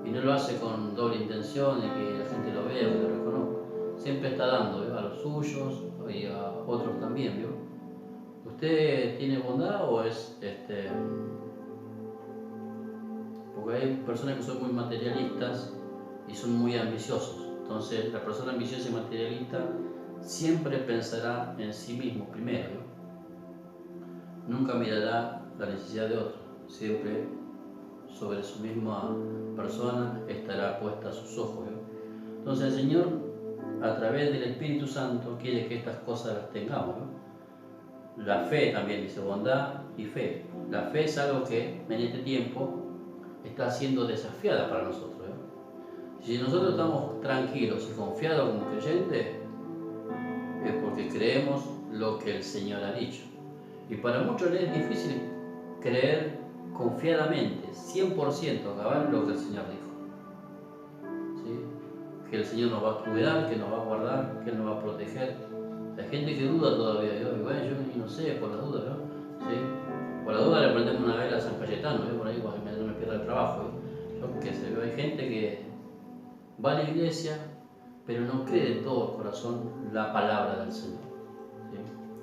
Y no lo hace con doble intención de que la gente lo vea o que lo reconozca. Siempre está dando, ¿vio? A los suyos y a otros también, ¿vio? ¿Usted tiene bondad o es porque hay personas que son muy materialistas y son muy ambiciosos? Entonces, la persona ambiciosa y materialista siempre pensará en sí mismo primero, ¿no? Nunca mirará la necesidad de otro, siempre sobre su misma persona estará puesta sus ojos, ¿no? Entonces el Señor, a través del Espíritu Santo, quiere que estas cosas las tengamos, ¿no? La fe también dice bondad y fe. La fe es algo que en este tiempo está siendo desafiada para nosotros, ¿no? Si nosotros estamos tranquilos y confiados como creyentes, es porque creemos lo que el Señor ha dicho. Y para muchos les es difícil creer confiadamente, 100% acabar lo que el Señor dijo. ¿Sí? Que el Señor nos va a cuidar, que nos va a guardar, que Él nos va a proteger. Hay gente que duda todavía, ¿no? Y bueno, yo no sé, por la duda, ¿no? ¿Sí? Por la duda le prendemos una vela a San Cayetano, ¿no? Por ahí cuando no me pierda el trabajo, ¿no? Yo qué sé, hay gente que va a la iglesia, pero no cree de todo corazón la palabra del Señor. ¿Sí?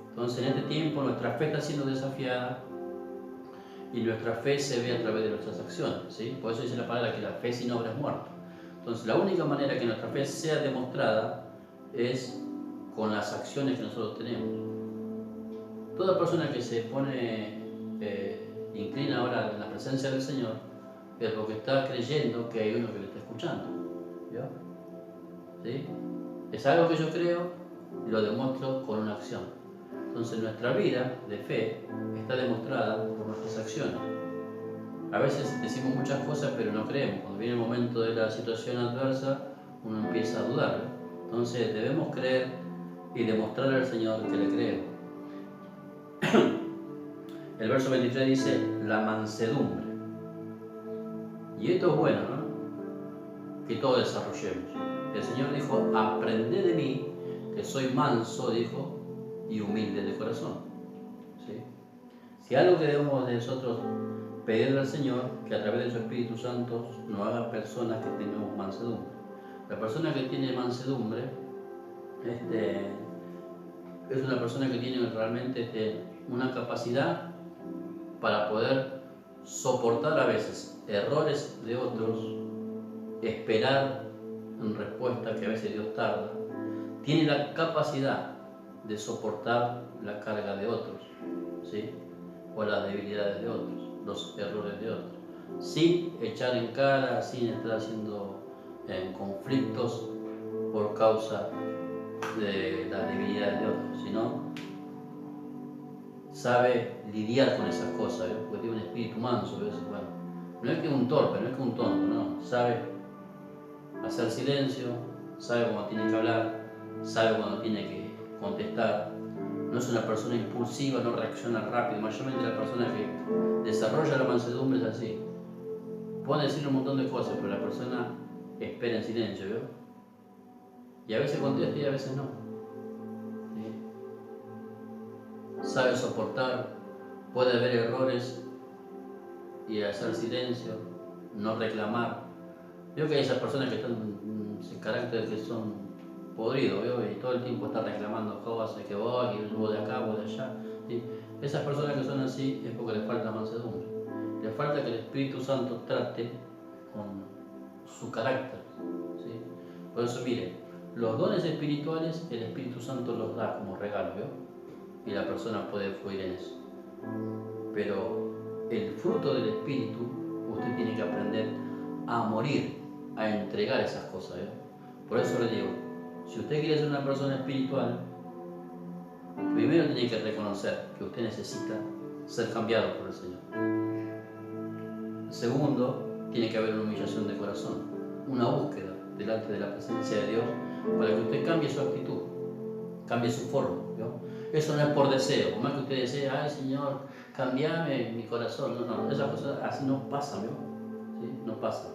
Entonces en este tiempo nuestra fe está siendo desafiada y nuestra fe se ve a través de nuestras acciones. ¿Sí? Por eso dice la palabra que la fe sin obra es muerta. Entonces la única manera que nuestra fe sea demostrada es con las acciones que nosotros tenemos. Toda persona que se pone, inclina ahora en la presencia del Señor, es porque está creyendo que hay uno que le está escuchando. ¿Vio? ¿Sí? Es algo que yo creo y lo demuestro con una acción. Entonces nuestra vida de fe está demostrada por nuestras acciones. A veces decimos muchas cosas pero no creemos. Cuando viene el momento de la situación adversa, uno empieza a dudar, ¿no? Entonces debemos creer y demostrarle al Señor que le creemos. El verso 23 dice, la mansedumbre. Y esto es bueno, ¿no? Que todos desarrollemos. El Señor dijo, aprended de mí, que soy manso, dijo, y humilde de corazón. ¿Sí? Si algo que debemos de nosotros pedirle al Señor, que a través de su Espíritu Santo nos haga personas que tengamos mansedumbre. La persona que tiene mansedumbre es una persona que tiene realmente una capacidad para poder soportar a veces errores de otros, esperar en respuesta que a veces Dios tarda. Tiene la capacidad de soportar la carga de otros, ¿sí? O las debilidades de otros, los errores de otros, sin echar en cara, sin estar haciendo conflictos por causa de las debilidades de otros, sino sabe lidiar con esas cosas, ¿eh? Porque tiene un espíritu manso, ¿ves? Bueno, no es que un torpe, no es que un tonto, no, sabe hacer silencio, sabe cuando tiene que hablar, sabe cuando tiene que contestar. No es una persona impulsiva, no reacciona rápido. Mayormente la persona que desarrolla la mansedumbre es así. Puede decir un montón de cosas, pero la persona espera en silencio, ¿vio? Y a veces contesta y a veces no. ¿Sí? Sabe soportar, puede haber errores y hacer silencio, no reclamar. Veo que hay esas personas que están sin carácter, que son podridos, ¿vio? Y todo el tiempo están reclamando cosas, que vos de acá, vos de allá. ¿Sí? Esas personas que son así es porque les falta mansedumbre. Les falta que el Espíritu Santo trate con su carácter. ¿Sí? Por eso, miren, los dones espirituales el Espíritu Santo los da como regalo, ¿vio? Y la persona puede fluir en eso. Pero el fruto del Espíritu, usted tiene que aprender a morir, a entregar esas cosas, ¿vio? Por eso le digo, si usted quiere ser una persona espiritual, primero tiene que reconocer que usted necesita ser cambiado por el Señor. Segundo, tiene que haber una humillación de corazón, una búsqueda delante de la presencia de Dios para que usted cambie su actitud, cambie su forma, ¿no? Eso no es por deseo, por más que usted desee, ay Señor, cambiame mi corazón. No, esas cosas así no pasan, ¿no? ¿Sí? No pasa.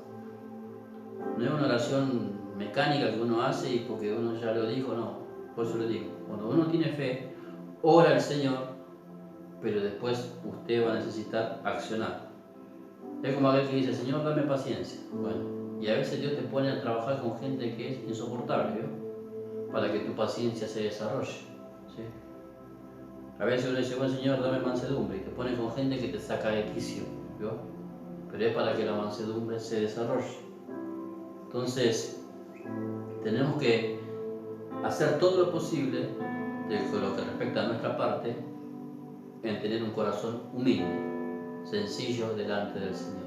No es una oración mecánica que uno hace y porque uno ya lo dijo, no. Por eso le digo, cuando uno tiene fe, ora al Señor, pero después usted va a necesitar accionar. Es como aquel que dice, Señor, dame paciencia. Bueno, y a veces Dios te pone a trabajar con gente que es insoportable, ¿no? Para que tu paciencia se desarrolle, ¿sí? A veces uno dice, bueno Señor, dame mansedumbre, y te pone con gente que te saca de quicio, ¿no? Pero es para que la mansedumbre se desarrolle. Entonces, tenemos que hacer todo lo posible de lo que respecta a nuestra parte en tener un corazón humilde, sencillo delante del Señor.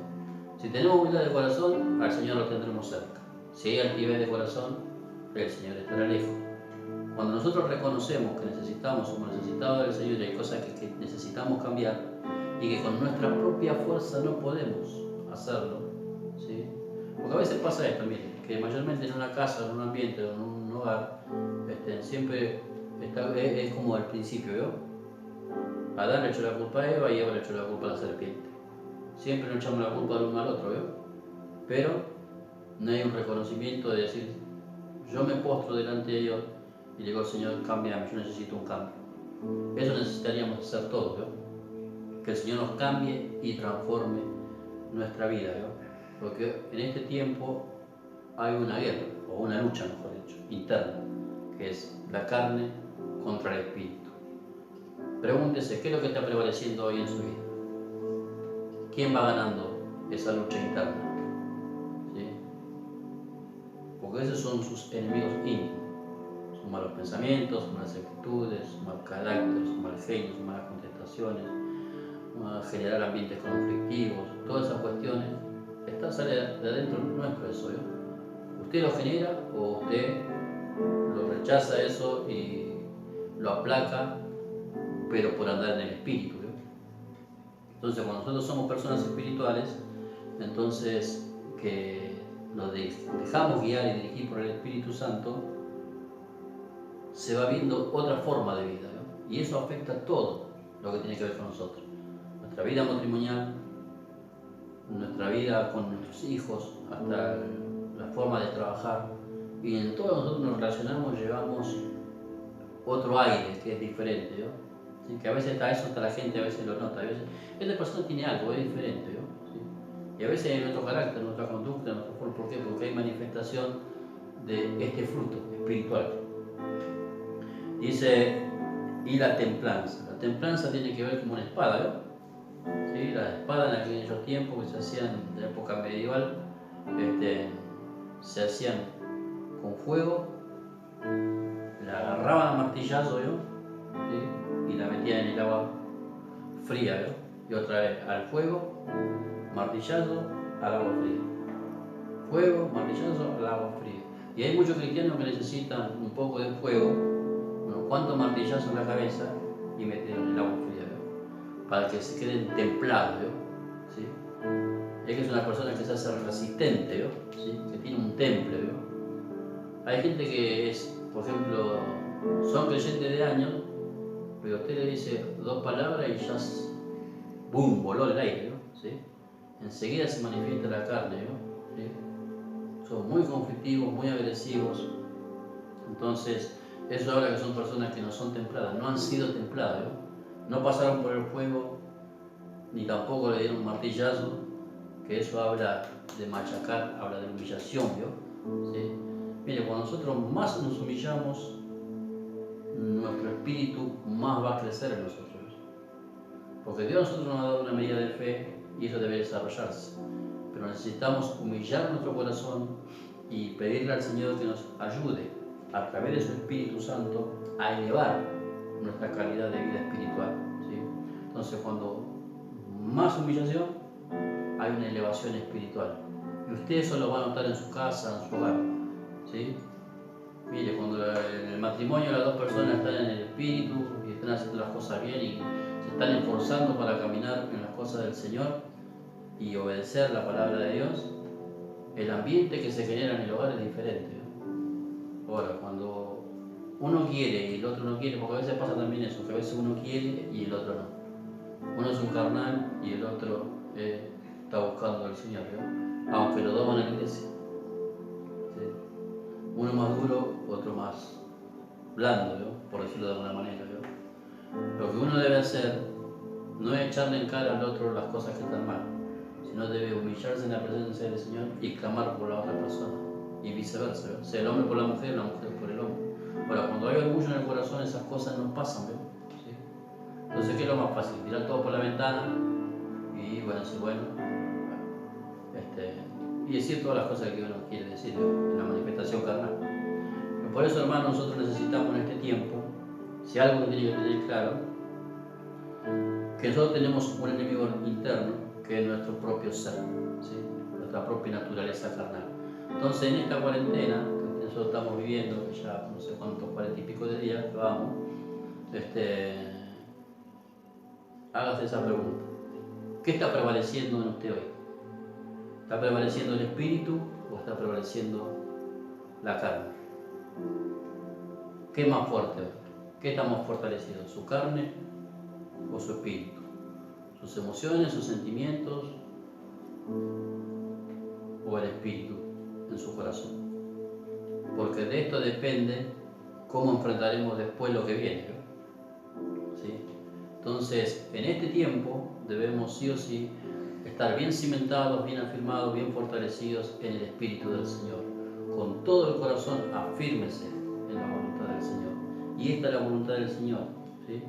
Si tenemos humildad de corazón, al Señor lo tendremos cerca. Si hay altivez de corazón, el Señor estará lejos. Cuando nosotros reconocemos que necesitamos, somos necesitados del Señor y hay cosas que necesitamos cambiar y que con nuestra propia fuerza no podemos hacerlo, ¿sí? Porque a veces pasa esto, miren, que mayormente en una casa, en un ambiente, en un hogar, siempre es como al principio, ¿no? Adán le echó la culpa a Eva y Eva le echó la culpa a la serpiente. Siempre nos echamos la culpa del uno al otro, ¿no? Pero no hay un reconocimiento de decir, yo me postro delante de Dios y le digo al Señor, cámbiame, yo necesito un cambio. Eso necesitaríamos hacer todos, ¿no? Que el Señor nos cambie y transforme nuestra vida, ¿no? Porque en este tiempo hay una guerra, o una lucha, mejor dicho, interna, que es la carne contra el espíritu. Pregúntese, ¿qué es lo que está prevaleciendo hoy en su vida? ¿Quién va ganando esa lucha interna? ¿Sí? Porque esos son sus enemigos íntimos. Sus malos pensamientos, sus malas actitudes, su mal carácter, sus mal genio, sus malas contestaciones, generar ambientes conflictivos, todas esas cuestiones, sale de adentro nuestro eso, ¿no? Usted lo genera o usted lo rechaza eso y lo aplaca, pero por andar en el espíritu, ¿no? Entonces, cuando nosotros somos personas espirituales, entonces que nos dejamos guiar y dirigir por el Espíritu Santo, se va viendo otra forma de vida, ¿no? Y eso afecta a todo lo que tiene que ver con nosotros. Nuestra vida matrimonial, nuestra vida con nuestros hijos, hasta la forma de trabajar. Y en todo nosotros nos relacionamos, llevamos otro aire que es diferente, ¿no? ¿Sí? Que a veces hasta la gente a veces lo nota, a veces esta persona tiene algo, es diferente, ¿no? ¿Sí? Y a veces en nuestro carácter, nuestra conducta, nuestra forma, ¿por qué? Porque hay manifestación de este fruto espiritual. Dice, y la templanza. La templanza tiene que ver como una espada, ¿no? ¿Sí? Las espadas en aquellos tiempos que se hacían de la época medieval, se hacían con fuego, la agarraban a martillazo, ¿no? ¿Sí? Y la metían en el agua fría, ¿no? Y otra vez al fuego, martillazo, al agua fría. Fuego, martillazo, al agua fría. Y hay muchos cristianos que necesitan un poco de fuego, unos cuantos martillazos en la cabeza y meterlo en el agua fría, ¿no? Para que se queden templados, ¿no? ¿Sí? Es que es una persona que se hace resistente, ¿no? ¿Sí? Que tiene un temple, ¿no? Hay gente que es, por ejemplo, son creyentes de años, pero usted le dice dos palabras y ya ¡boom! Voló el aire, ¿no? ¿Sí? Enseguida se manifiesta la carne, ¿no? ¿Sí? Son muy conflictivos, muy agresivos. Entonces, eso habla que son personas que no son templadas, no han sido templadas, ¿no? No pasaron por el fuego, ni tampoco le dieron un martillazo, que eso habla de machacar, habla de humillación, ¿no? ¿Sí? Mire, cuando nosotros más nos humillamos, nuestro espíritu más va a crecer en nosotros. Porque Dios a nosotros nos ha dado una medida de fe y eso debe desarrollarse. Pero necesitamos humillar nuestro corazón y pedirle al Señor que nos ayude a través de su Espíritu Santo a elevar nuestra calidad de vida espiritual, ¿sí? Entonces, cuando más humillación, hay una elevación espiritual. Y usted eso lo va a notar en su casa, en su hogar, ¿sí? Mire, cuando en el matrimonio las dos personas están en el espíritu y estén haciendo las cosas bien y se están esforzando para caminar en las cosas del Señor y obedecer la palabra de Dios, el ambiente que se genera en el hogar es diferente, ¿no? Ahora, cuando uno quiere y el otro no quiere, porque a veces pasa también eso, que a veces uno quiere y el otro no. Uno es un carnal y el otro está buscando al Señor, ¿no? Aunque los dos van a la iglesia. ¿Sí? Uno más duro, otro más blando, ¿no? Por decirlo de alguna manera, ¿no? Lo que uno debe hacer no es echarle en cara al otro las cosas que están mal, sino debe humillarse en la presencia del Señor y clamar por la otra persona, y viceversa, ¿no? Sea el hombre por la mujer por el hombre. Ahora, cuando hay orgullo en el corazón, esas cosas no pasan, ¿no? ¿Sí? Entonces, ¿qué es lo más fácil? Tirar todo por la ventana y, bueno, sí, bueno, y decir todas las cosas que uno quiere decir, ¿no? En la manifestación carnal. Pero por eso, hermanos, nosotros necesitamos en este tiempo, si algo que tiene que tener claro, que nosotros tenemos un enemigo interno, que es nuestro propio ser, ¿sí? Nuestra propia naturaleza carnal. Entonces, en esta cuarentena que nosotros estamos viviendo, que ya no sé cuántos, 40 y pico de días que vamos, hágase esa pregunta. ¿Qué está prevaleciendo en usted hoy? ¿Está prevaleciendo el espíritu o está prevaleciendo la carne? ¿Qué es más fuerte? ¿Qué está más fortalecido? ¿Su carne o su espíritu? ¿Sus emociones, sus sentimientos o el espíritu en su corazón? Porque de esto depende cómo enfrentaremos después lo que viene, ¿no? ¿Sí? Entonces, en este tiempo debemos sí o sí estar bien cimentados, bien afirmados, bien fortalecidos en el Espíritu del Señor. Con todo el corazón afírmese en la voluntad del Señor. Y esta es la voluntad del Señor, ¿sí?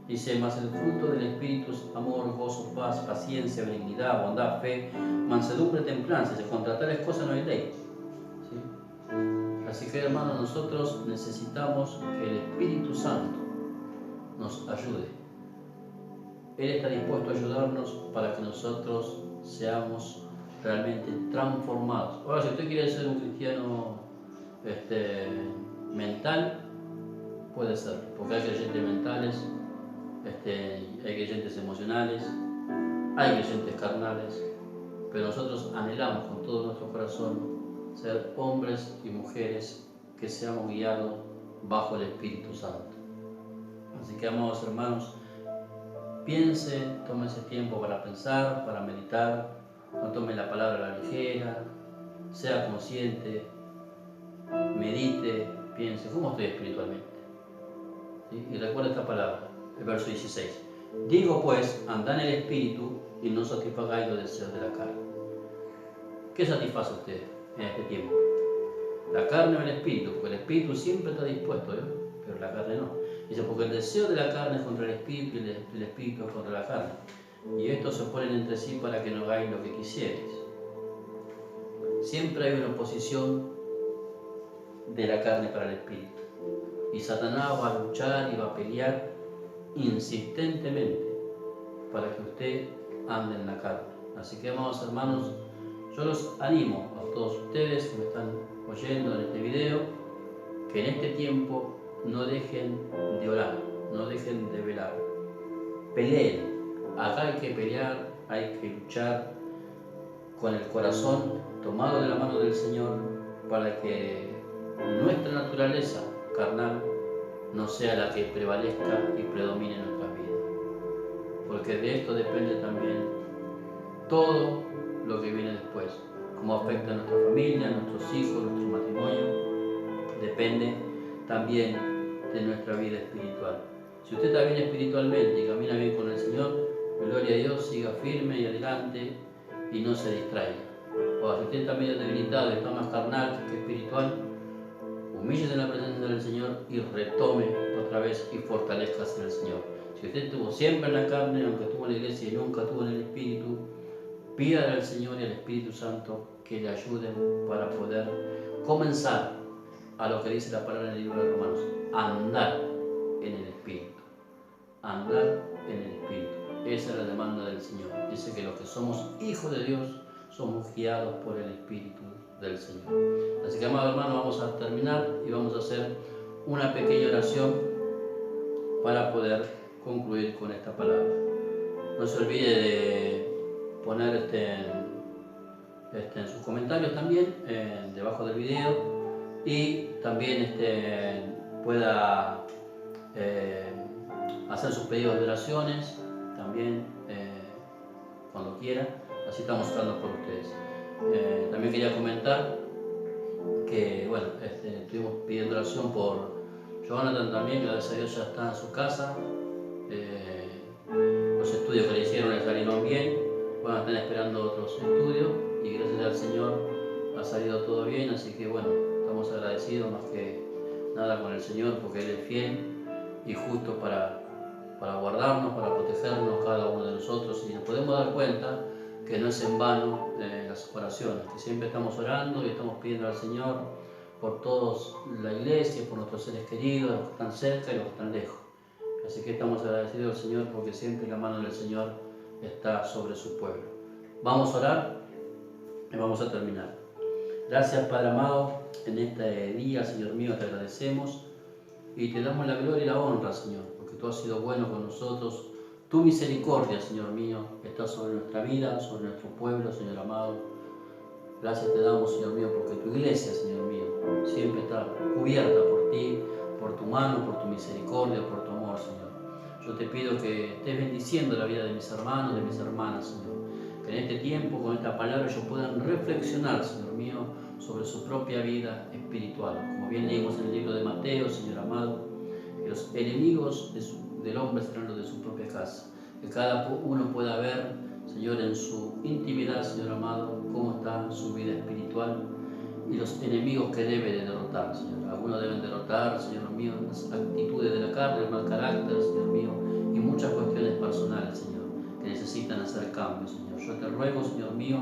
Dice, mas el fruto del Espíritu es amor, gozo, paz, paciencia, benignidad, bondad, fe, mansedumbre, templanza. Contra tales cosas no hay ley, ¿sí? Así que, hermanos, nosotros necesitamos que el Espíritu Santo nos ayude. Él está dispuesto a ayudarnos para que nosotros seamos realmente transformados. Ahora, si usted quiere ser un cristiano mental, puede ser, porque hay creyentes mentales, hay creyentes emocionales, hay creyentes carnales, pero nosotros anhelamos con todo nuestro corazón ser hombres y mujeres que seamos guiados bajo el Espíritu Santo. Así que, amados hermanos, piense, tome ese tiempo para pensar, para meditar, no tome la palabra a la ligera, sea consciente, medite, piense, ¿cómo estoy espiritualmente? ¿Sí? Y recuerda esta palabra, el verso 16. Digo pues, andad en el Espíritu y no satisfagáis los deseos de la carne. ¿Qué satisface a usted en este tiempo? ¿La carne o el Espíritu? Porque el Espíritu siempre está dispuesto, pero la carne no. Dice, porque el deseo de la carne es contra el Espíritu y el Espíritu es contra la carne. Y estos se oponen entre sí para que no hagáis lo que quisierais. Siempre hay una oposición de la carne para el Espíritu. Y Satanás va a luchar y va a pelear insistentemente para que usted ande en la carne. Así que, amados hermanos, yo los animo a todos ustedes que me están oyendo en este video, que en este tiempo no dejen de orar, no dejen de velar. Peleen. Acá hay que pelear, hay que luchar con el corazón tomado de la mano del Señor para que nuestra naturaleza carnal no sea la que prevalezca y predomine en nuestras vidas. Porque de esto depende también todo lo que viene después. Cómo afecta a nuestra familia, a nuestros hijos, a nuestro matrimonio. Depende también de nuestra vida espiritual. Si usted está bien espiritualmente y camina bien con el Señor, gloria a Dios, siga firme y adelante y no se distraiga. O si usted está medio debilitado y está más carnal que espiritual, humíllese en la presencia del Señor y retome otra vez y fortalezcase en el Señor. Si usted estuvo siempre en la carne, aunque estuvo en la iglesia y nunca estuvo en el Espíritu, pídale al Señor y al Espíritu Santo que le ayuden para poder comenzar a lo que dice la palabra en el libro de Romanos, andar en el Espíritu. Andar en el Espíritu. Esa es la demanda del Señor. Dice que los que somos hijos de Dios somos guiados por el Espíritu del Señor. Así que, amados hermanos, vamos a terminar y vamos a hacer una pequeña oración para poder concluir con esta palabra. No se olvide de poner en sus comentarios también, debajo del video, y también pueda hacer sus pedidos de oraciones también cuando quiera, así estamos orando por ustedes. También quería comentar que bueno, estuvimos pidiendo oración por Jonathan también, que gracias a Dios ya está en su casa. Los estudios que le hicieron le salieron bien, bueno, están esperando otros estudios y gracias al Señor ha salido todo bien, así que bueno, estamos agradecidos más que nada con el Señor porque Él es fiel y justo para guardarnos, para protegernos cada uno de nosotros, y nos podemos dar cuenta que no es en vano las oraciones, que siempre estamos orando y estamos pidiendo al Señor por todos la iglesia, por nuestros seres queridos, los que están cerca y los que están lejos. Así que estamos agradecidos al Señor porque siempre la mano del Señor está sobre su pueblo. Vamos a orar y vamos a terminar. Gracias, Padre amado, en este día, Señor mío, te agradecemos y te damos la gloria y la honra, Señor, porque tú has sido bueno con nosotros. Tu misericordia, Señor mío, está sobre nuestra vida, sobre nuestro pueblo, Señor amado. Gracias te damos, Señor mío, porque tu iglesia, Señor mío, siempre está cubierta por ti, por tu mano, por tu misericordia, por tu amor, Señor. Yo te pido que estés bendiciendo la vida de mis hermanos, de mis hermanas, Señor. Que en este tiempo, con esta palabra, ellos puedan reflexionar, Señor mío, sobre su propia vida espiritual. Como bien leímos en el libro de Mateo, Señor amado, que los enemigos del hombre serán los de su propia casa. Que cada uno pueda ver, Señor, en su intimidad, Señor amado, cómo está su vida espiritual y los enemigos que debe de derrotar, Señor. Algunos deben derrotar, Señor mío, las actitudes de la carne, el mal carácter, Señor mío, y muchas cuestiones personales, Señor, que necesitan hacer cambios, Señor. Yo te ruego, Señor mío,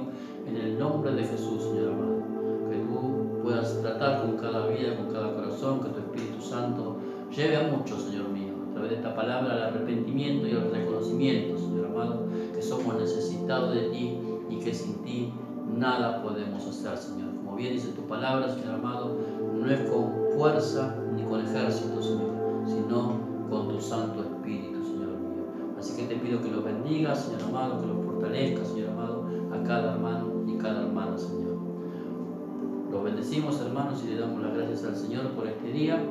en el nombre de Jesús, Señor amado, que tú puedas tratar con cada vida, con cada corazón, que tu Espíritu Santo lleve a muchos, Señor mío, a través de esta palabra, al arrepentimiento y al reconocimiento, Señor amado, que somos necesitados de ti y que sin ti nada podemos hacer, Señor. Como bien dice tu palabra, Señor amado, no es con fuerza ni con ejército, Señor, sino con tu Santo Espíritu, Señor mío. Así que te pido que los bendigas, Señor amado, que los fortalezcas, Señor amado, a cada hermano y cada hermana, Señor. Los bendecimos, hermanos, y le damos las gracias al Señor por este día,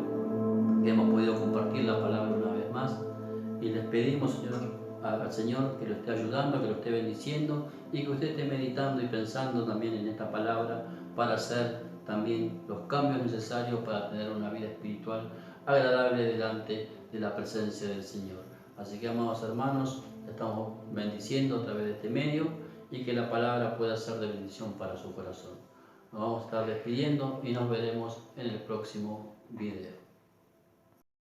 que hemos podido compartir la palabra una vez más, y les pedimos, Señor, al Señor que lo esté ayudando, que lo esté bendiciendo y que usted esté meditando y pensando también en esta palabra para hacer también los cambios necesarios para tener una vida espiritual agradable delante de la presencia del Señor. Así que, amados hermanos, estamos bendiciendo a través de este medio y que la palabra pueda ser de bendición para su corazón. Nos vamos a estar despidiendo y nos veremos en el próximo video.